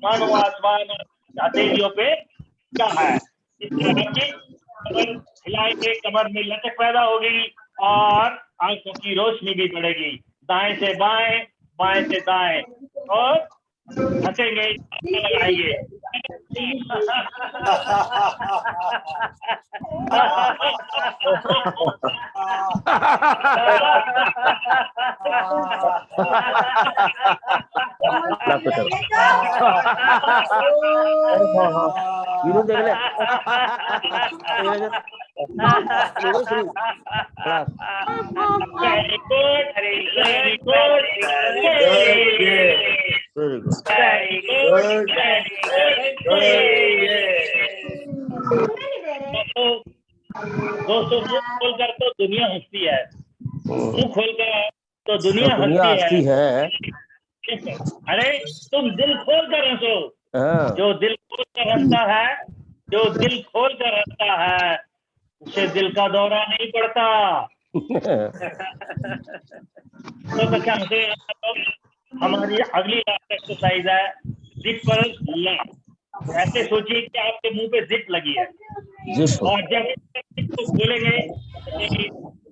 मानो आसमान हथेलियों पे क्या है। इससे आपकी कमर हिलाएंगे, कमर में लचक पैदा होगी और आंखों की रोशनी भी बढ़ेगी। दाएं से बाएं, बाएं से दाएं, और हंसेंगे, लगाएंगे। Very good, very good, very good, दोस्तों, मुंह खोलकर तो दुनिया हंसती है, मुंह खोलकर तो दुनिया हंसती है। अरे तुम दिल खोल कर हंसो, जो दिल खोल कर हंसता है जो दिल खोल कर हंसता है उसे दिल का दौरा नहीं पड़ता। तो क्या हमारी अगली लास्ट एक्सरसाइज है जिप पर लाफ। ऐसे सोचिए कि आपके मुंह पे जिप लगी है और जब जिप को खोलेंगे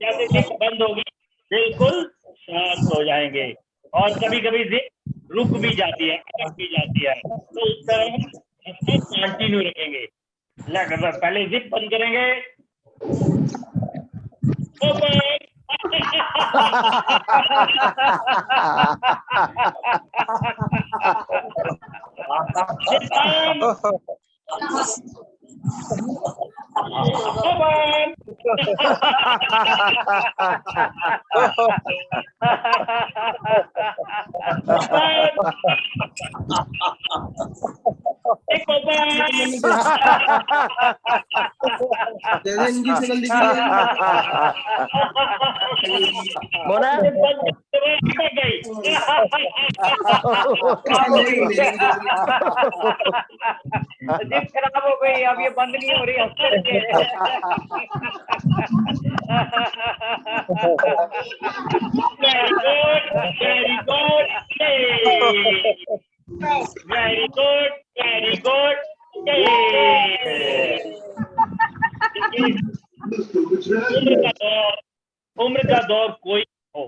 जैसे जिप बंद होगी बिल्कुल शांत हो जाएंगे। और कभी कभी जिप रुक भी जाती है, अटक भी जाती है, तो उस तरह हम कंटिन्यू रखेंगे। पहले जिप बंद करेंगे, ओपन। मोना जिप खराब हो गई, अब ये बंद नहीं हो रही हफ्ते के। Very good, very good, very good. उम्र का दौर कोई हो,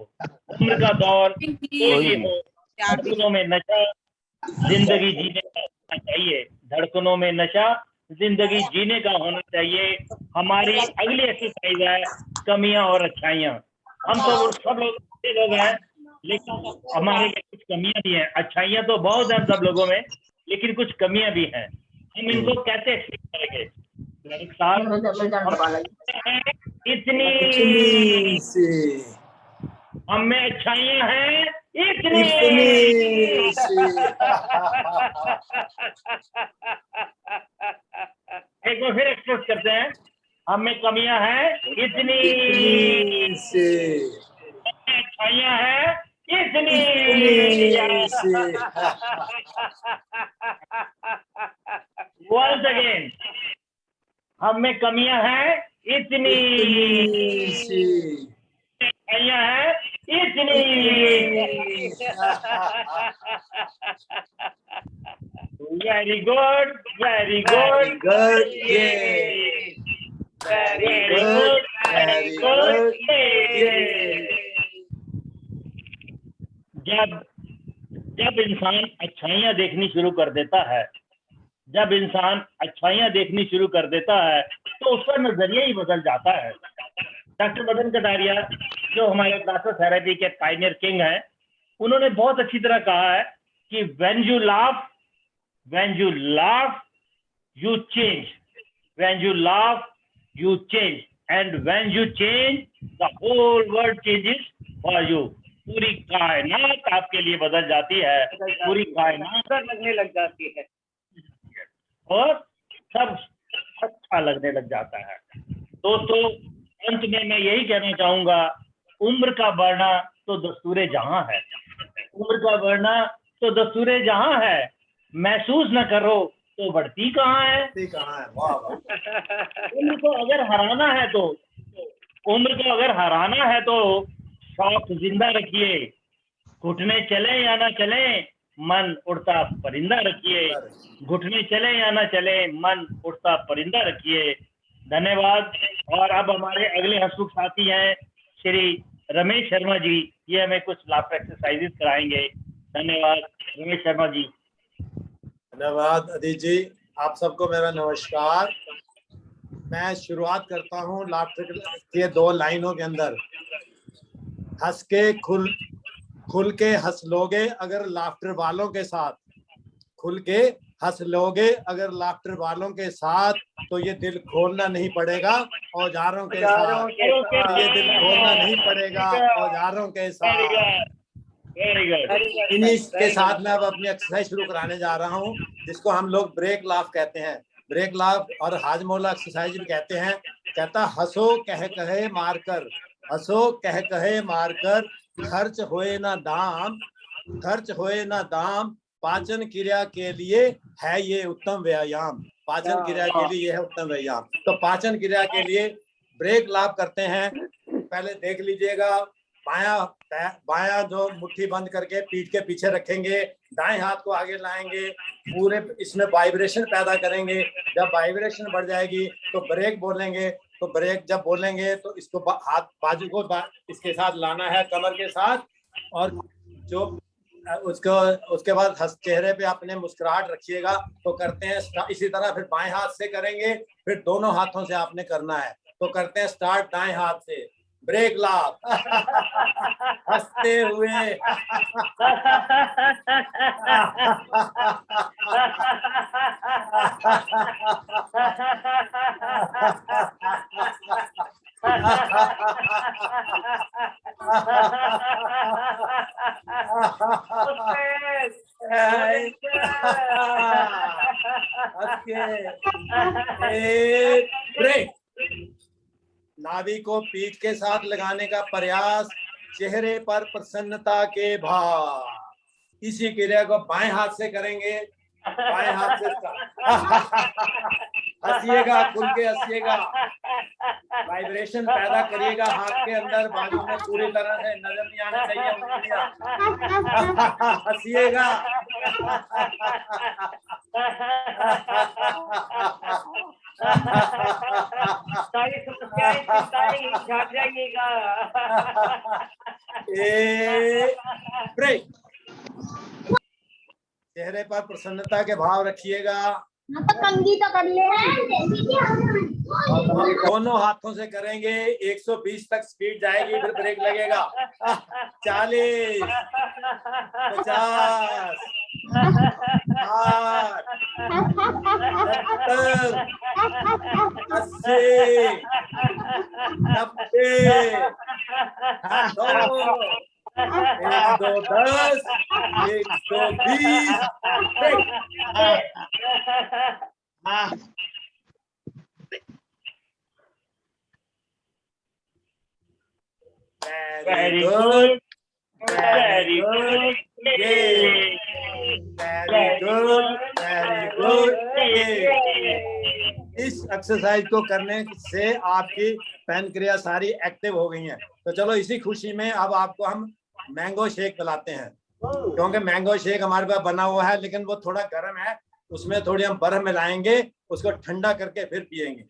उम्र का दौर कोई भी हो, धड़कनों में नशा जिंदगी जीने का होना चाहिए, धड़कनों में नशा जिंदगी जीने का होना चाहिए। हमारी अगली एक्सरसाइज है कमियां और अच्छाइयां। हम सब लोग अच्छे लोग हैं, लेकिन हमारे कुछ कमियां भी हैं। अच्छाइयां तो बहुत हैं सब लोगों में, लेकिन कुछ कमियां भी हैं। हम इनको कैसे एक्सप्लेन करेंगे? इतनी हम में अच्छाइयां हैं इतनी। एक बार फिर एक्सप्रेस करते हैं, हम में कमियां हैं इतनी, अच्छाइयां हैं इतनी। वंस अगेन, हम में कमियां हैं इतनी, अच्छाइयां हैं इतनी। Very good, very good, very good, very good. जब इंसान अच्छाइयां देखनी शुरू कर देता है, जब इंसान अच्छाइयां देखनी शुरू कर देता है तो उसका नजरिया ही बदल जाता है। डॉक्टर मदन कटारिया जो हमारे प्लास्टिक थेरेपी के पायनियर किंग हैं, उन्होंने बहुत अच्छी तरह कहा है कि when you laugh you change, when you laugh you change, and when you change the whole world changes for you। पूरी कायनात आपके लिए बदल जाती है, पूरी कायनात लगने लग जाती है और सब अच्छा लगने लग जाता है। दोस्तों, अंत में मैं यही कहना चाहूंगा, उम्र का बढ़ना तो दस्तूरे जहां है, उम्र का बढ़ना तो दस्तूरे जहां है, महसूस न करो तो बढ़ती कहाँ है। उम्र को अगर हराना है तो, उम्र को अगर हराना है तो शौक जिंदा रखिए, घुटने चले या ना चले मन उड़ता परिंदा रखिए, घुटने चले या ना चले मन उड़ता परिंदा रखिए। धन्यवाद। और अब हमारे अगले हंसमुख साथी हैं श्री रमेश शर्मा जी, ये हमें कुछ लाफ्टर एक्सरसाइजेस कराएंगे। धन्यवाद रमेश शर्मा जी। धन्यवाद अदित जी, आप सबको मेरा नमस्कार। मैं शुरुआत करता हूँ लाफ्टर के 2 लाइनों के अंदर। हंस के खुल के हंस लोगे अगर लाफ्टर वालों के साथ, खुल के हंस लोगे अगर लाफ्टर वालों के साथ, तो ये दिल खोलना नहीं पड़ेगा औजारों के साथ, ये दिल खोलना नहीं पड़ेगा औजारों के साथ। इन्हीं के साथ मैं अब अपनी एक्सरसाइज शुरू कराने जा रहा हूँ, जिसको हम लोग ब्रेक लाफ कहते हैं। ब्रेक लाफ और हाजमोला एक्सरसाइज भी कहते हैं। कहता हंसो कह कहे मारकर, हंसो कह कहे मारकर, खर्च होए ना दाम, खर्च होए ना दाम, पाचन क्रिया के लिए है ये उत्तम व्यायाम। पाचन क्रिया के लिए है उत्तम व्यायाम। तो पाचन क्रिया के लिए ब्रेक लाभ करते हैं। पहले देख लीजिएगा, बायां जो मुट्ठी बंद करके पीठ के पीछे रखेंगे, दाएं हाथ को आगे लाएंगे, पूरे इसमें वाइब्रेशन पैदा करेंगे। जब वाइब्रेशन बढ़ जाएगी तो ब्रेक बोलेंगे। तो ब्रेक जब बोलेंगे तो इसको हाथ बाजू को इसके साथ लाना है, कमर के साथ, और जो उसके बाद चेहरे पे अपने मुस्कुराहट रखिएगा। तो करते हैं इसी तरह, फिर बाएं हाथ से करेंगे, फिर दोनों हाथों से आपने करना है। तो करते हैं स्टार्ट दाएं हाथ से, ब्रेक लाभ हंसते हुए ब्रेक। नाभि को पीठ के साथ लगाने का प्रयास, चेहरे पर प्रसन्नता के भाव। इसी क्रिया को बाएं हाथ से करेंगे, बाएं हाथ से हंसिएगा, खुल के हंसिएगा, वाइब्रेशन पैदा करिएगा हाथ के अंदर, बाजू में पूरी तरह से नजर नहीं आना चाहिए उंगलियां। हंसिएगा। ब्रेक। चेहरे पर प्रसन्नता के भाव रखिएगा। कंघी तो कर ले। दोनों हाथों से करेंगे, 120 तक स्पीड जाएगी, फिर ब्रेक लगेगा। 40, 50, 60, 70, 80, 90, 110, 120। Very good. Very good. Very good. Very good. इस एक्सरसाइज को करने से आपकी पैनक्रिया सारी एक्टिव हो गई हैं। तो चलो इसी खुशी में अब आपको हम मैंगो शेक पिलाते हैं, क्योंकि मैंगो शेक हमारे पास बना हुआ है, लेकिन वो थोड़ा गर्म है। उसमें थोड़ी हम बर्फ मिलाएंगे, उसको ठंडा करके फिर पिएंगे।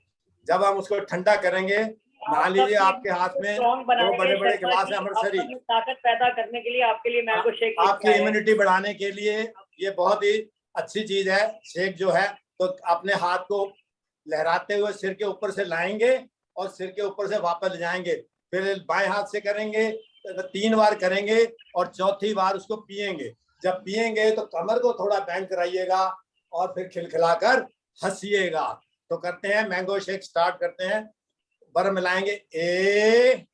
जब हम उसको ठंडा करेंगे, मान लीजिए आपके हाथ में 2 बड़े-बड़े गिलास है अमृतसरी, ताकत पैदा करने के लिए आपके लिए मैंगो शेक, आपकी इम्यूनिटी बढ़ाने के लिए ये बहुत ही अच्छी चीज है शेक जो है। तो अपने हाथ को लहराते हुए सिर के ऊपर से लाएंगे और सिर के ऊपर से वापस ले जाएंगे। फिर बाएं हाथ से करेंगे, 3 बार करेंगे और चौथी बार उसको पिएंगे। जब पिएंगे तो कमर को थोड़ा बैंड कराइएगा और फिर खिलखिलाकर हंसिएगा। तो करते हैं मैंगो शेक, स्टार्ट करते हैं। बर्फ मिलाएंगे, ए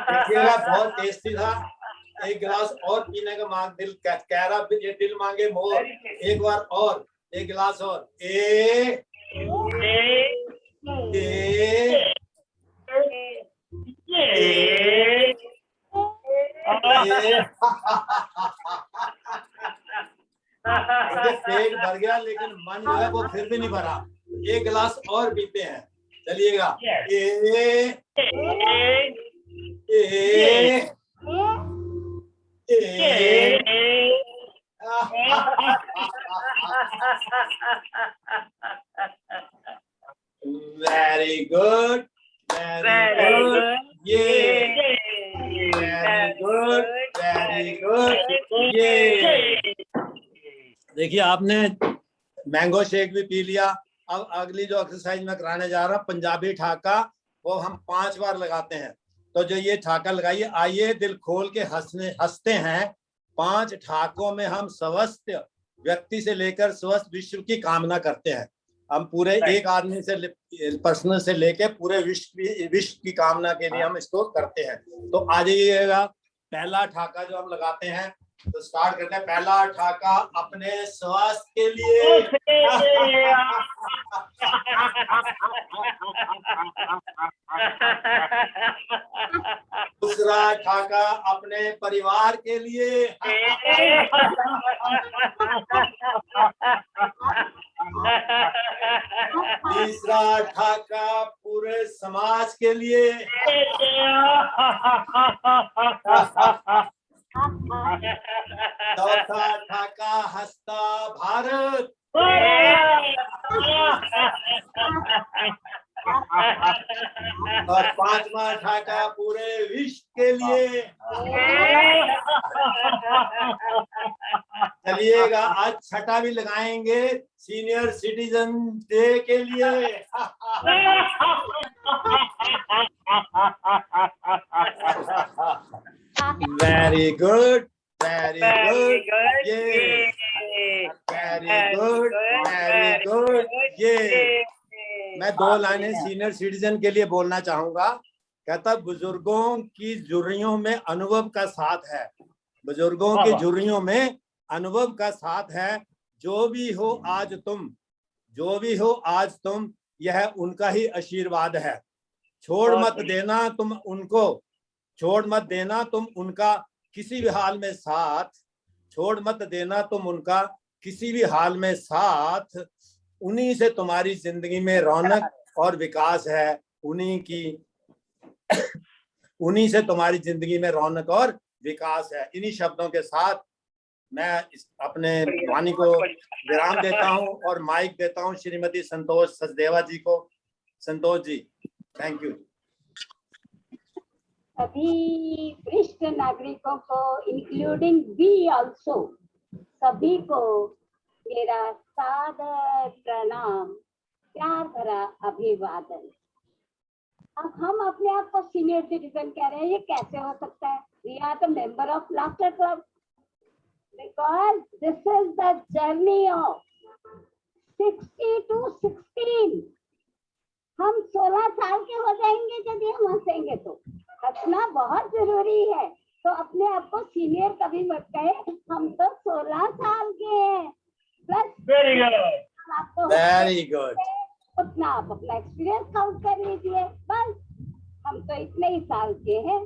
देखिएगा बहुत टेस्टी था। एक गिलास और पीने का मांग दिल कह रहा, ये दिल मांगे मोर। एक बार और, एक गिलास और। ए पेट भर गया लेकिन मन जो है वो फिर भी नहीं भरा। एक गिलास और पीते हैं, चलिएगा। वेरी गुड, वेरी गुड, ये वेरी गुड, वेरी गुड, ये। देखिए आपने मैंगो शेक भी पी लिया। अब अगली जो एक्सरसाइज मैं कराने जा रहा हूँ, पंजाबी ठाका, वो हम 5 बार लगाते हैं। तो जो ये ठाका लगाइए, आइए दिल खोल के हंसते हैं। 5 ठाकों में हम स्वस्थ व्यक्ति से लेकर स्वस्थ विश्व की कामना करते हैं। हम पूरे एक आदमी से पर्सनल से लेके पूरे विश्व की कामना के लिए हम इसको करते हैं। तो आ जाइएगा। पहला ठाका जो हम लगाते हैं, तो स्टार्ट करते हैं। पहला ठाका अपने स्वास्थ्य के लिए, दूसरा ठाका अपने परिवार के लिए, तीसरा ठाका पूरे समाज के लिए, चौथा ठाका हंसता भारत, और पांचवा ठाका पूरे विश्व के लिए। चलिएगा, आज छठा भी लगाएंगे सीनियर सिटीजन डे के लिए। वेरी गुड, वेरी गुड, ये वेरी गुड, वेरी गुड। ये मैं 2 लाइनें सीनियर सिटीजन के लिए बोलना चाहूंगा। कहता बुजुर्गों की झुर्रियों में अनुभव का साथ है, बुजुर्गों की झुर्रियों में अनुभव का साथ है। जो भी हो आज तुम, जो भी हो आज तुम, यह उनका ही आशीर्वाद है। छोड़ मत देना तुम उनको, छोड़ मत देना तुम उनका किसी भी हाल में साथ, छोड़ मत देना तुम उनका किसी भी हाल में साथ। उन्हीं से तुम्हारी जिंदगी में रौनक और विकास है, उन्हीं से तुम्हारी जिंदगी में रौनक और विकास है। इन्हीं शब्दों के साथ मैं अपने वाणी को विराम देता हूं और माइक देता हूं श्रीमती संतोष सचदेवा जी को। Santosh ji, thank you. सभी वरिष्ठ नागरिकों को इंक्लूडिंग वी ऑल्सो, सभी को मेरा सादर प्रणाम, प्यार भरा अभिवादन। अब हम अपने आप को सीनियर सिटीजन कह रहे हैं, ये कैसे हो सकता है? We are the member of laughter club because this is the journey of 60 to 16। हम 16 साल के हो जाएंगे यदि हम हंसेंगे तो। हंसना बहुत जरूरी है, तो अपने आप को सीनियर कभी मत कहे, हम तो 16 साल के हैं plus. Very good, very good. उतना आप अपना एक्सपीरियंस काउंट कर लीजिए, बस हम तो इतने ही साल के हैं।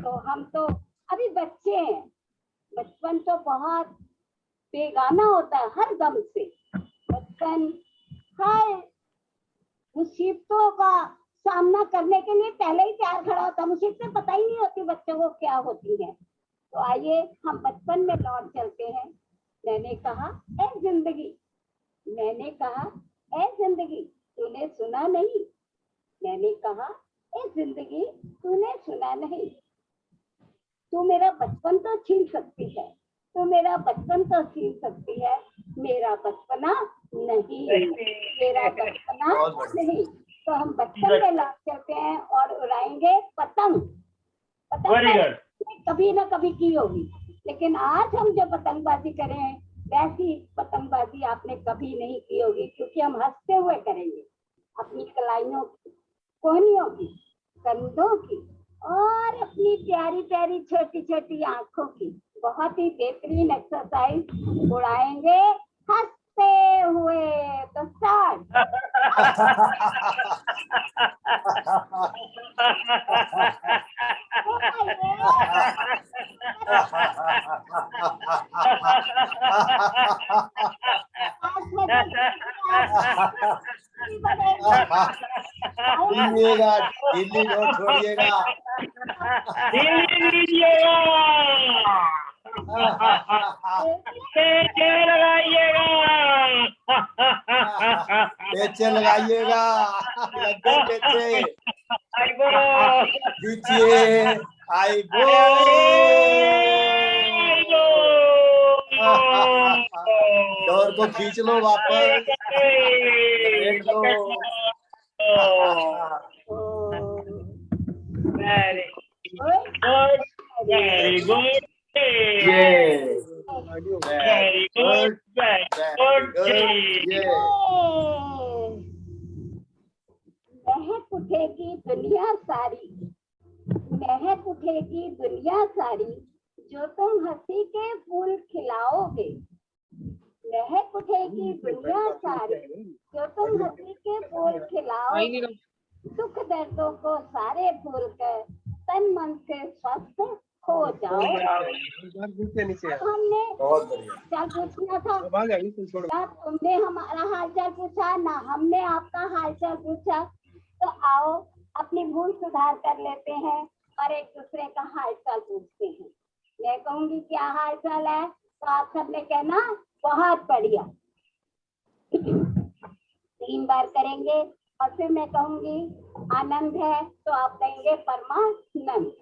तो हम तो अभी बच्चे हैं, बचपन तो बहुत बेगाना होता है हर गम से। बचपन हर मुसीबतों का सामना करने के लिए पहले ही तैयार खड़ा होता है, मुसीबतें पता ही नहीं होती बच्चों को क्या होती हैं। तो आइए हम बचपन में लौट चलते हैं। मैंने कहा ए जिंदगी, मैंने कहा ए जिंदगी तूने सुना नहीं, मैंने कहा ए जिंदगी तूने सुना नहीं। तू मेरा बचपन तो छीन सकती है, तू मेरा बचपन तो छीन सकती है, मेरा बचपना नहीं, मेरा बचपना नहीं। तो हम बचपन में लौट चलते हैं और उड़ाएंगे पतंग। पतंग कभी ना कभी की होगी, लेकिन आज हम जो पतंगबाजी करें वैसी पतंगबाजी आपने कभी नहीं की होगी, क्योंकि हम हंसते हुए करेंगे। अपनी कलाइयों की, कोहनियों की, कंधों की और अपनी प्यारी प्यारी छोटी छोटी आंखों की बहुत ही बेहतरीन एक्सरसाइज उड़ाएंगे हंसते हुए। तो स्टार्ट। लीजिएगा, दिल्ली रोड छोड़िएगा, लगाइएगा, पेचे लगाइएगा, लगे पेचे दीजिए, आइबो डोर को खींच लो वापस, देख लो। Very good, very good, very good, महक उठेगी दुनिया सारी, महक उठेगी दुनिया सारी, जो तुम हंसी के फूल खिलाओगे, महक उठेगी दुनिया सारी। जो तुम हंसी के फूल खिलाओगे, सुख दर्दों को सारे भूल कर तन मन से स्वस्थ हो जाओ। अब हमने बहुत बढ़िया। क्या पूछना था? क्या तुमने हमारा हालचाल पूछा ना हमने आपका हालचाल पूछा? तो आओ अपनी भूल सुधार कर लेते हैं और एक दूसरे का हालचाल पूछते हैं। मैं कहूंगी क्या हालचाल है तो आप सबने कहना बहुत बढ़िया। 3 बार करेंगे और फिर मैं कहूंगी आनंद है तो आप कहेंगे परमानंद।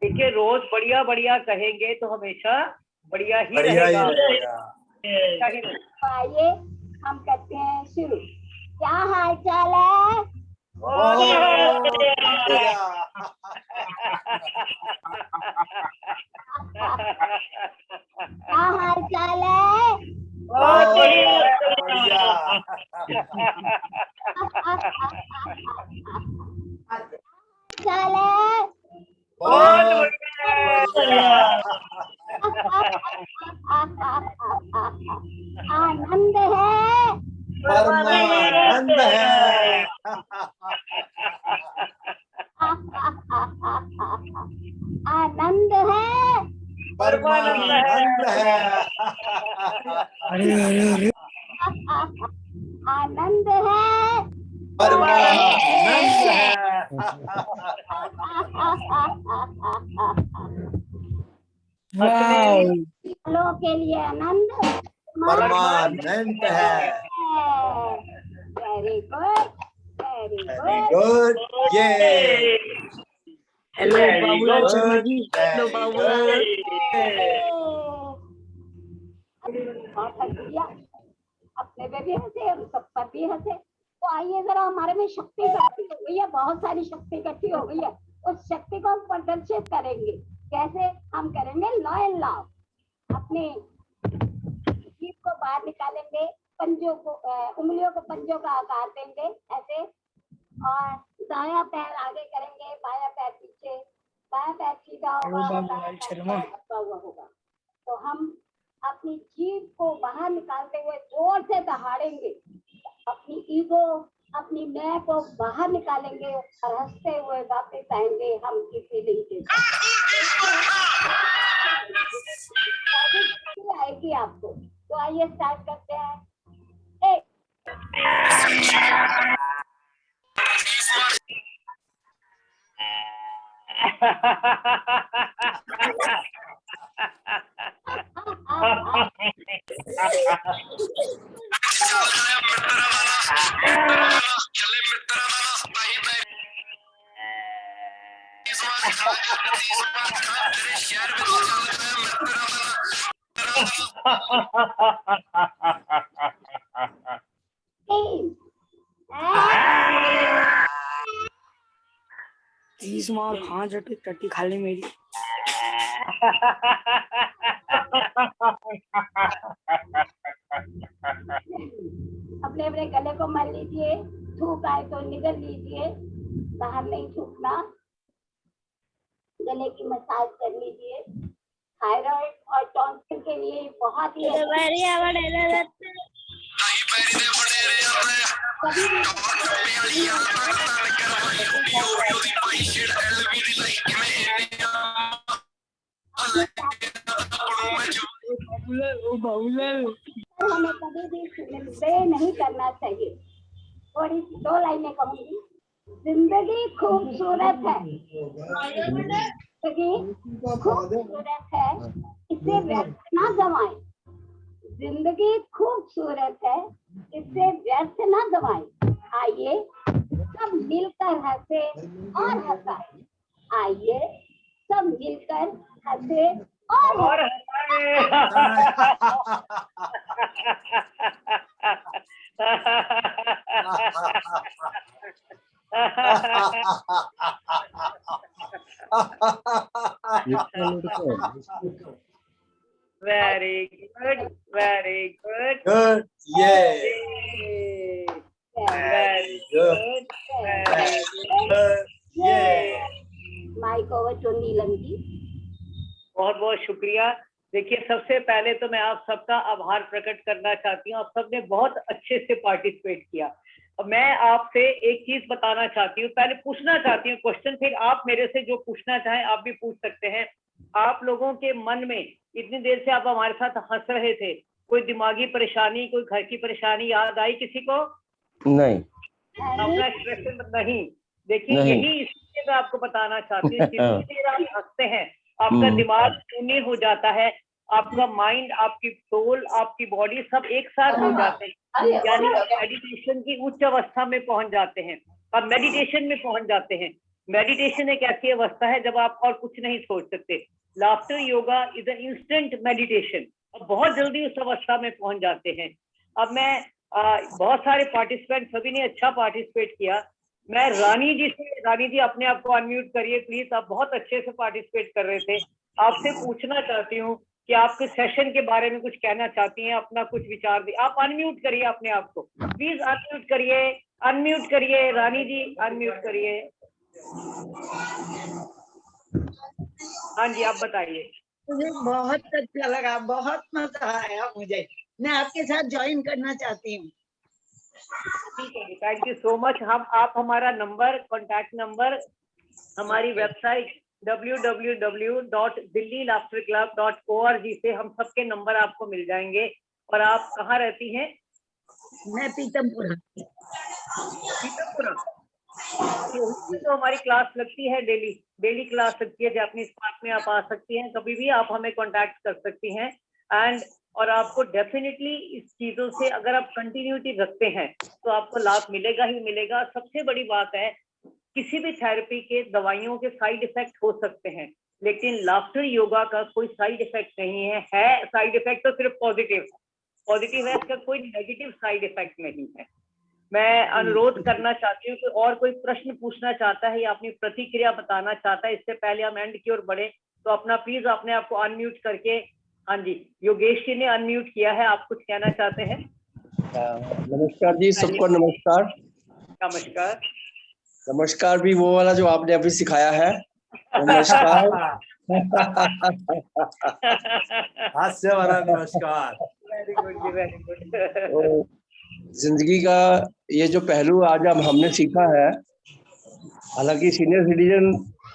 देखिए रोज बढ़िया बढ़िया कहेंगे तो हमेशा बढ़िया ही बढ़िया ही रहेगा। रहेगा। तो आइए हम करते हैं शुरू। क्या हालचाल है? बहुत बढ़िया। क्या हालचाल है? बहुत बढ़िया। हालचाल है? बहुत बढ़िया। आनंद है? परमानंद है। आनंद है? परमानंद है। आनंद है? परमानंद है। वालों के लिए आनंद परमानंद है। Very good, very very good. Good. ये हेलो बाबूलाल शर्मा जी। हेलो बाबूलाल। बहुत हंस दिया, अपने पे भी हंसे और सब पर भी हंसे। तो आइए जरा हमारे में शक्ति इकट्ठी हो गई है, बहुत सारी शक्ति इकट्ठी हो गई है। उस शक्ति को हम प्रदर्शित करेंगे। कैसे? हम करेंगे लॉ एंड लॉ। अपने जीभ को बाहर निकालेंगे, पंजों को उंगलियों को पंजों का आकार देंगे ऐसे, और दायां पैर आगे करेंगे, बायां पैर पीछे, बायां पैर सीधा होगा, झुका हुआ होगा। तो हम अपनी जीभ को बाहर निकालते हुए जोर से दहाड़ेंगे, अपनी ईगो, अपनी मैं को बाहर निकालेंगे और हंसते हुए वापस आएंगे हम किसी दिन के आएगी आपको। तो आइए स्टार्ट करते हैं। एक तीस मार हाँ टट्टी खा ले मेरी। अपने अपने गले को मल लीजिए, थूक आए तो निगल लीजिए, बाहर नहीं थूकना। गले की मसाज कर लीजिए। थायराइड और टॉन्सिल के लिए बहुत ही हमें कभी भी स्प्रे नहीं करना चाहिए। थोड़ी सी 2 लाइनें कहूंगी। जिंदगी खूबसूरत है, जिंदगी खूबसूरत है, इसे व्यर्थ ना गवाएं। जिंदगी खूबसूरत है, इसे व्यर्थ ना गवाएं। आइए सब मिलकर हंसे और हंसाएं। आइए सब मिलकर हंसे और very good, very good, good. ये वेरी गुड। गुड, ये mic over to Neelam ji. बहुत बहुत शुक्रिया। देखिए, सबसे पहले तो मैं आप सबका आभार प्रकट करना चाहती हूँ, आप सबने बहुत अच्छे से पार्टिसिपेट किया। अब मैं आपसे एक चीज बताना चाहती हूँ, पहले पूछना चाहती हूँ क्वेश्चन, फिर आप मेरे से जो पूछना चाहें आप भी पूछ सकते हैं। आप लोगों के मन में इतनी देर से आप हमारे साथ हंस रहे थे, कोई दिमागी परेशानी, कोई घर की परेशानी याद आई किसी को? नहीं। अपना एक्सप्रेशन नहीं, देखिए यही इसलिए मैं आपको बताना चाहती हूँ, जितनी देर आप हंसते हैं आपका दिमाग शून्य हो जाता है, आपका माइंड, आपकी सोल, आपकी बॉडी सब एक साथ हो जाते हैं, यानी मेडिटेशन की उच्च अवस्था में पहुंच जाते हैं, आप मेडिटेशन में पहुंच जाते हैं। मेडिटेशन एक ऐसी अवस्था है जब आप और कुछ नहीं सोच सकते। Laughter yoga is an instant meditation, अब बहुत जल्दी उस अवस्था में पहुंच जाते हैं। अब मैं बहुत सारे पार्टिसिपेंट, सभी ने अच्छा पार्टिसिपेट किया। मैं रानी जी से, रानी जी अपने आप को अनम्यूट करिए प्लीज, आप बहुत अच्छे से पार्टिसिपेट कर रहे थे। आपसे पूछना चाहती हूँ कि आपके सेशन के बारे में कुछ कहना चाहती हैं, अपना कुछ विचार दी। आप अनम्यूट करिए अपने आप को प्लीज, अनम्यूट करिए रानी जी, अनम्यूट करिए। हाँ जी, आप बताइए। मुझे बहुत अच्छा लगा, बहुत मजा आया मुझे, मैं आपके साथ ज्वाइन करना चाहती हूँ। ठीक है, थैंक यू सो मच। आप हमारा नंबर, कॉन्टैक्ट नंबर, हमारी वेबसाइट www.dillilaughterclub.org से हम सबके नंबर आपको मिल जाएंगे। और आप कहाँ रहती हैं? मैं पीतमपुरा। पीतमपुरा तो हमारी क्लास लगती है, डेली क्लास लगती है जापानीज पार्क में, आप आ सकती हैं कभी भी, आप हमें कांटेक्ट कर सकती हैं। और आपको डेफिनेटली इस चीजों से अगर आप कंटिन्यूटी रखते हैं तो आपको लाभ मिलेगा ही मिलेगा। सबसे बड़ी बात है, किसी भी थेरेपी के दवाइयों के साइड इफेक्ट हो सकते हैं, लेकिन लाफ्टर योगा का कोई साइड इफेक्ट नहीं है साइड इफेक्ट तो सिर्फ पॉजिटिव है, इसका कोई नेगेटिव साइड इफेक्ट नहीं है। मैं अनुरोध करना चाहती हूँ कि और कोई प्रश्न पूछना चाहता है या अपनी प्रतिक्रिया बताना चाहता है, इससे पहले हम एंड की ओर बढ़े तो अपना प्लीज अपने आप को अनम्यूट करके। हाँ जी, योगेश जी ने अनम्यूट किया है, आप कुछ कहना चाहते हैं? नमस्कार जी, सबको नमस्कार। नमस्कार। नमस्कार भी वो वाला जो आपने अभी सिखाया है, नमस्कार। हास्य वाला नमस्कार। वेरी गुड जी, वेरी गुड। जिंदगी का ये जो पहलू आज हमने सीखा है, हालांकि सीनियर सिटीजन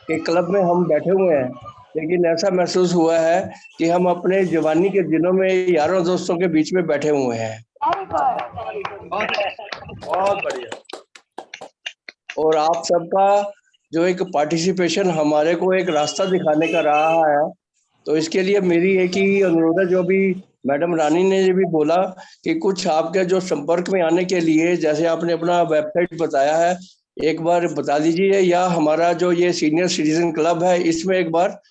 के क्लब में हम बैठे हुए हैं, लेकिन ऐसा महसूस हुआ है कि हम अपने जवानी के दिनों में यारों दोस्तों के बीच में बैठे हुए हैं। बहुत बढ़िया। और आप सबका जो एक पार्टिसिपेशन हमारे को एक रास्ता दिखाने का रहा है, तो इसके लिए मेरी एक ही अनुरोध है, जो भी मैडम रानी ने भी बोला कि कुछ आपके जो संपर्क में आने के लिए, जैसे आपने अपना वेबसाइट बताया है, एक बार बता दीजिए, या हमारा जो ये सीनियर सिटीजन क्लब है इसमें एक बार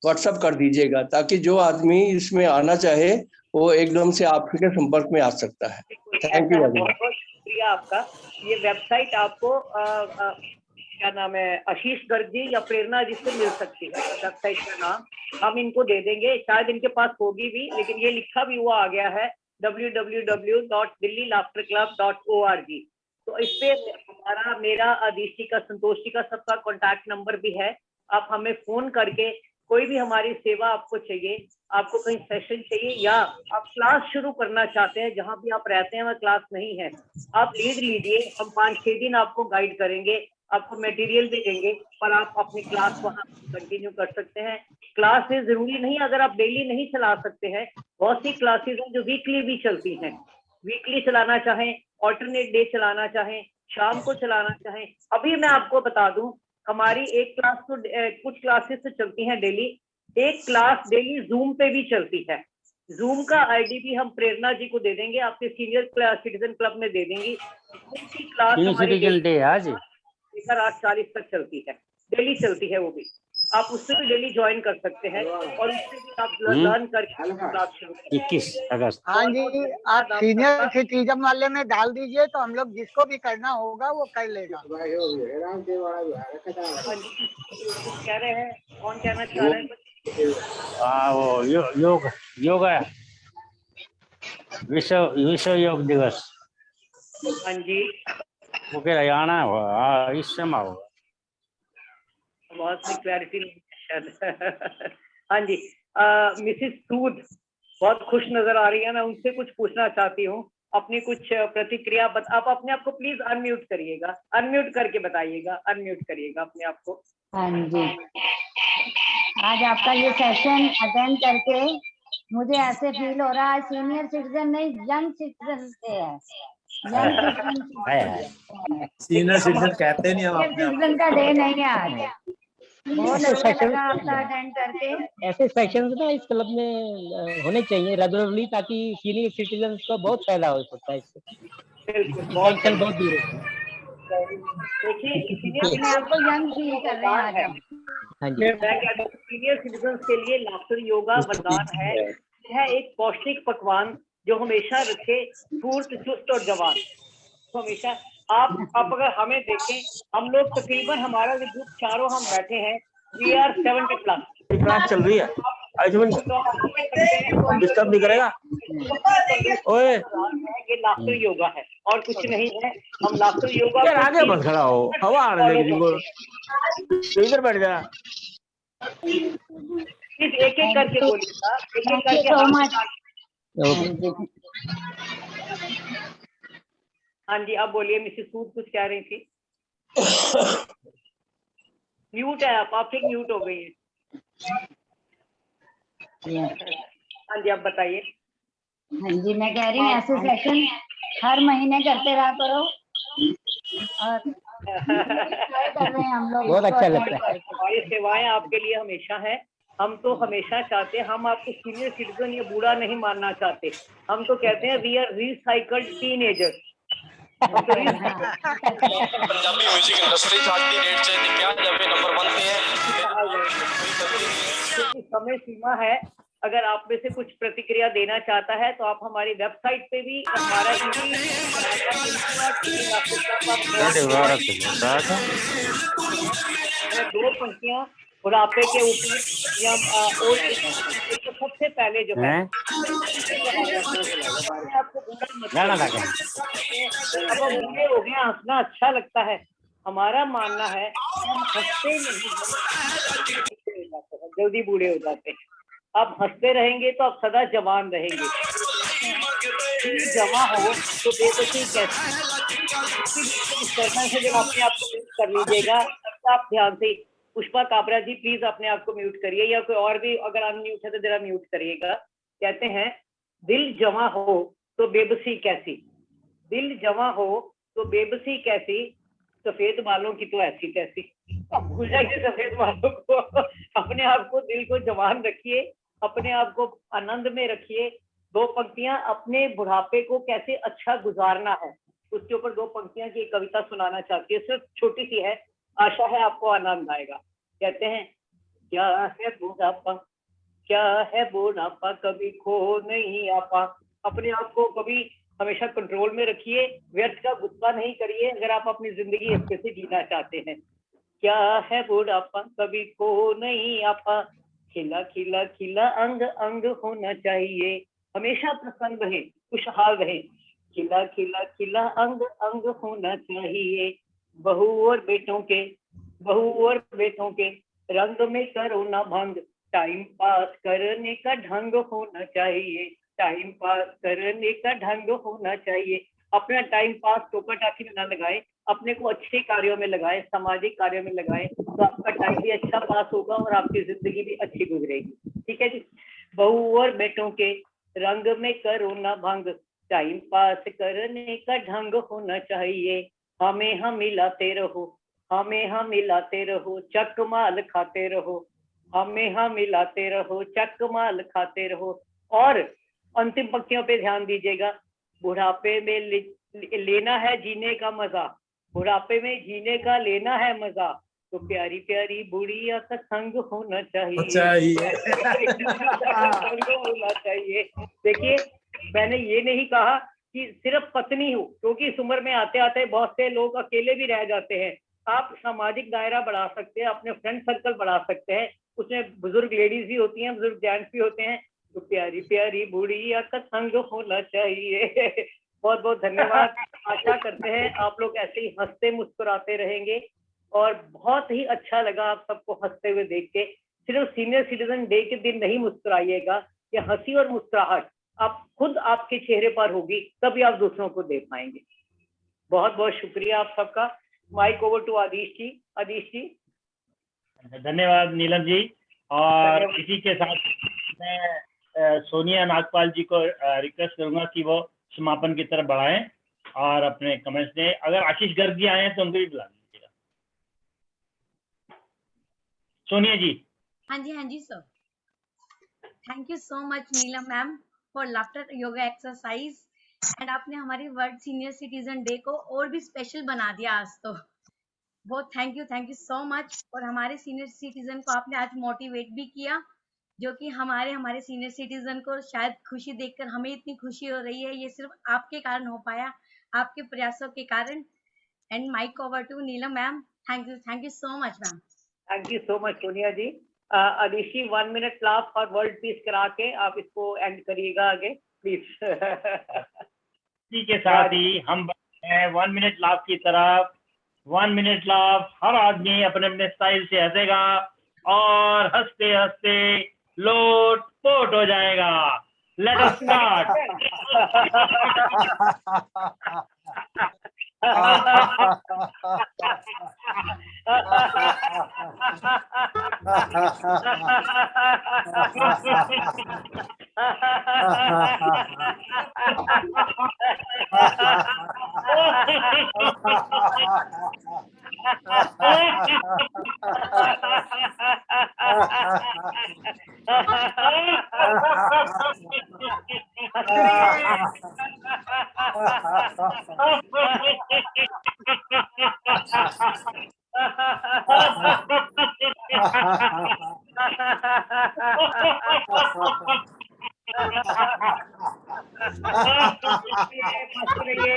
व्हाट्सएप कर दीजिएगा, ताकि जो आदमी इसमें आना चाहे वो एकदम से आपके संपर्क में आ सकता है। Thank you. बहुत बहुत शुक्रिया आपका। ये वेबसाइट आपको क्या नाम है, आशीष गर्ग जी या प्रेरणा जी से मिल सकती है, वेबसाइट का नाम हम इनको दे देंगे, शायद इनके पास होगी भी, लेकिन ये लिखा भी हुआ आ गया है www.dillilaughterclub.org। तो इस पे हमारा, मेरा, आदिश जी का, संतोष जी का, सबका कॉन्टैक्ट नंबर भी है। आप हमें फोन करके कोई भी हमारी सेवा आपको चाहिए, आपको कहीं सेशन चाहिए या आप क्लास शुरू करना चाहते हैं, जहां भी आप रहते हैं वह क्लास नहीं है, आप लीड लीजिए, हम 5-6 दिन आपको गाइड करेंगे, आपको मटेरियल भी देंगे और आप अपनी क्लास वहां कंटिन्यू कर सकते हैं। क्लासेस जरूरी नहीं, अगर आप डेली नहीं चला सकते हैं, बहुत सी क्लासेस हैं जो वीकली भी चलती हैं, वीकली चलाना चाहें, ऑल्टरनेट डे चलाना चाहें, शाम को चलाना चाहें। अभी मैं आपको बता दूं, हमारी एक क्लास तो कुछ क्लासेस तो चलती हैं डेली, एक क्लास डेली जूम पे भी चलती है। जूम का आईडी भी हम प्रेरणा जी को दे देंगे, आपके सीनियर सिटीजन क्लब में दे देंगी। उनकी क्लास हमारी 8:40 तक चलती है, डेली चलती है, वो भी आप उससे भी डेली ज्वाइन कर सकते हैं और उससे भी आप लर्न करके क्लास शुरू 21 अगस्त। हाँ जी, आप सीनियर सिटीजन वाले में डाल दीजिए तो हम लोग जिसको भी करना होगा वो कर लेगा। कह रहे हैं, कौन कहना चाह रहे हैं? हाँ, वो योगा विश्व योग दिवस। हाँ जी, वो कह रहा आना होगा, इस समय होगा, बहुत सी क्लैरिटी नहीं है शायद। हाँ जी, मिसिस सूद बहुत खुश नजर आ रही है, मैं उनसे कुछ पूछना चाहती हूँ, अपनी कुछ प्रतिक्रिया आप अपने आप को प्लीज अनम्यूट करिएगा, अनम्यूट करके बताइएगा, अनम्यूट करिएगा अपने आप को। हाँ जी, आज आपका ये सेशन अटेंड करके मुझे ऐसे फील हो रहा है सीनियर सिटीजन नहीं यंग सिटीजन से है, यंग सिटीजन, सीनियर सिटीजन कहते नहीं हम सीनियर अपने आप सिटीजन का डे नहीं है आज। बहुत अच्छा लगा आपका अटेंड करके। ऐसे सेशन ना इस क्लब में होने चाहिए रेगुलरली, ताकि सीनियर सिटीजन को बहुत फायदा हो सकता है इससे, टेंशन बहुत दूर होती है। देखिए अपने आप को यंग फील कर रहे हैं आज हम। हाँ जी, मैं कहता हूँ सीनियर सिटीजन के लिए लाफ्टर योगा वरदान है। यह एक पौष्टिक पकवान जो हमेशा रखे फूर्त चुस्त और जवान। तो हमेशा आप अगर हमें देखें, हम लोग तकरीबन हमारा जो ग्रुप चारों हम बैठे हैं, वी आर 70+। क्लास चल रही है, डिस्टर्ब नहीं करेगा। ओए ये लाफ्टर योगा है और कुछ नहीं है। हम लाफ्टर योगा यार आगे मत खड़ा हो, हवा आने लगी, इधर बैठ जा। एक एक करके बोलिएगा, एक एक करके। हाँ जी, अब बोलिए मिसेस सूद कुछ कह रही थी। म्यूट है आप फिर म्यूट हो गई है। हाँ जी, आप बताइए। हाँ जी, मैं कह रही हूँ ऐसे सेशन हर महीने करते रहा करो और कर रहे हैं हम लोग, बहुत अच्छा लगता है। हमारी सेवाएं आपके लिए हमेशा है। हम तो हमेशा चाहते हैं, हम आपको सीनियर सिटीजन या बूढ़ा नहीं मानना चाहते, हम तो कहते हैं we are recycled teenagers. Punjabi music industry चाहती रेट से क्या जब नंबर 1 पे है। समय सीमा है, अगर आप में से कुछ प्रतिक्रिया देना चाहता है तो आप हमारी वेबसाइट पे भी हमारा दो पंक्तियां बुढ़ापे के ऊपर या तो सबसे पहले जो है आपको अब हम बूढ़े हो गए, हंसना अच्छा लगता है। हमारा मानना है हम हंसते नहीं, जल्दी बूढ़े हो जाते हैं। आप हंसते रहेंगे तो आप सदा जवान रहेंगे। जमा हो तो बेबसी कैसे से जब अपने आप को म्यूट कर लीजिएगा, आप ध्यान से। पुष्पा काबरा जी प्लीज अपने आप को म्यूट करिए, या कोई और भी अगर अनम्यूट है तो जरा म्यूट करिएगा। कहते हैं दिल जमा हो तो बेबसी कैसी, दिल जमा हो तो बेबसी कैसी, सफेद बालों की तो ऐसी तैसी। अब भूल जाइए सफेद बालों को, अपने आप को, दिल को जवान रखिए, अपने आप को आनंद में रखिए। दो पंक्तियां अपने बुढ़ापे को कैसे अच्छा गुजारना है, उसके ऊपर दो पंक्तियां की कविता सुनाना चाहती है, सिर्फ छोटी सी है, आशा है आपको आनंद आएगा। कहते हैं क्या है बुढ़ापा, क्या है बुढ़ापा, कभी खो नहीं आपा। अपने आप को कभी हमेशा कंट्रोल में रखिए, व्यर्थ का गुस्सा नहीं करिए अगर आप अपनी जिंदगी अच्छे से जीना चाहते हैं। क्या है बुढ़ापा, कभी खो नहीं आपा, खिला खिला खिला अंग अंग होना चाहिए, हमेशा प्रसन्न रहे, खुशहाल रहे। खिला खिला खिला अंग अंग होना चाहिए, बहू और बेटों के रंग में करो ना भंग, टाइम पास करने का ढंग होना चाहिए, टाइम पास करने का ढंग होना चाहिए। अपना टाइम पास टोका टाकी में ना लगाए, अपने को अच्छे कार्यों में लगाए, सामाजिक कार्यों में लगाए, तो आपका टाइम भी अच्छा पास होगा और आपकी जिंदगी भी अच्छी गुजरेगी। ठीक है जी। बहू और बेटों के रंग में करो ना भंग, टाइम पास करने का ढंग होना चाहिए, हमें हम मिलाते रहो, हमें हम मिलाते रहो, चक माल खाते रहो, हमें हम मिलाते रहो, चक माल खाते रहो। और अंतिम पंक्तियों पे ध्यान दीजिएगा, बुढ़ापे में लेना है जीने का मजा, बुढ़ापे में जीने का लेना है मजा, तो प्यारी प्यारी बुढ़िया का संग होना चाहिए, होना चाहिए। देखिए, मैंने ये नहीं कहा कि सिर्फ पत्नी हो, क्योंकि इस उम्र में आते आते बहुत से लोग अकेले भी रह जाते हैं। आप सामाजिक दायरा बढ़ा सकते हैं, अपने फ्रेंड सर्कल बढ़ा सकते हैं, उसमें बुजुर्ग लेडीज भी होती हैं, बुजुर्ग जेंट्स भी होते हैं, तो प्यारी प्यारी बुढ़िया का संग होना चाहिए। बहुत बहुत धन्यवाद। आशा करते हैं आप लोग ऐसे ही हंसते मुस्कुराते रहेंगे, और बहुत ही अच्छा लगा आप सबको हंसते हुए देख के। सिर्फ सीनियर सिटीजन डे के दिन नहीं मुस्कुराइएगा, ये हंसी और मुस्कुराहट आप खुद आपके चेहरे पर होगी, तभी आप दूसरों को दे पाएंगे। बहुत बहुत शुक्रिया आप सबका। माइक ओवर टू आदिश जी। आदिश जी। धन्यवाद नीलम जी। और इसी के साथ मैं सोनिया नागपाल जी को रिक्वेस्ट करूंगा कि वो समापन की तरफ बढ़ाएं और अपने कमेंट्स दें। अगर आशीष गर्ग जी आए हैं तो उनको भी बुला लीजिएगा। सोनिया जी। हाँ जी sir. Thank you so much Neelam ma'am for laughter yoga exercise. And आपने हमारी वर्ल्ड सीनियर सिटीजन डे को और भी स्पेशल बना दिया आज तो। बहुत थैंक यू सो मच। और हमारे सीनियर सिटीजन को आपने आज मोटिवेट भी किया, जो कि हमारे सीनियर सिटीजन को शायद खुशी देखकर हमें इतनी खुशी हो रही है, ये सिर्फ आपके कारण हो पाया, आपके प्रयासों के कारण। And mic over to Neelam ma'am. Thank you so much ma'am. Thank you so much Sonia ji. अदिशी 1 मिनट लाफ और वर्ल्ड पीस करा के आप इसको एंड करिएगा आगे प्लीज। इसी के साथ ही हम 1 मिनट लाफ की तरफ। 1 मिनट लाफ, हर आदमी अपने अपने स्टाइल से हंसेगा और हंसते हंसते लोट पोट हो जाएगा। Let us start.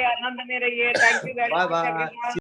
आनंद में रहिए। Thank you very much.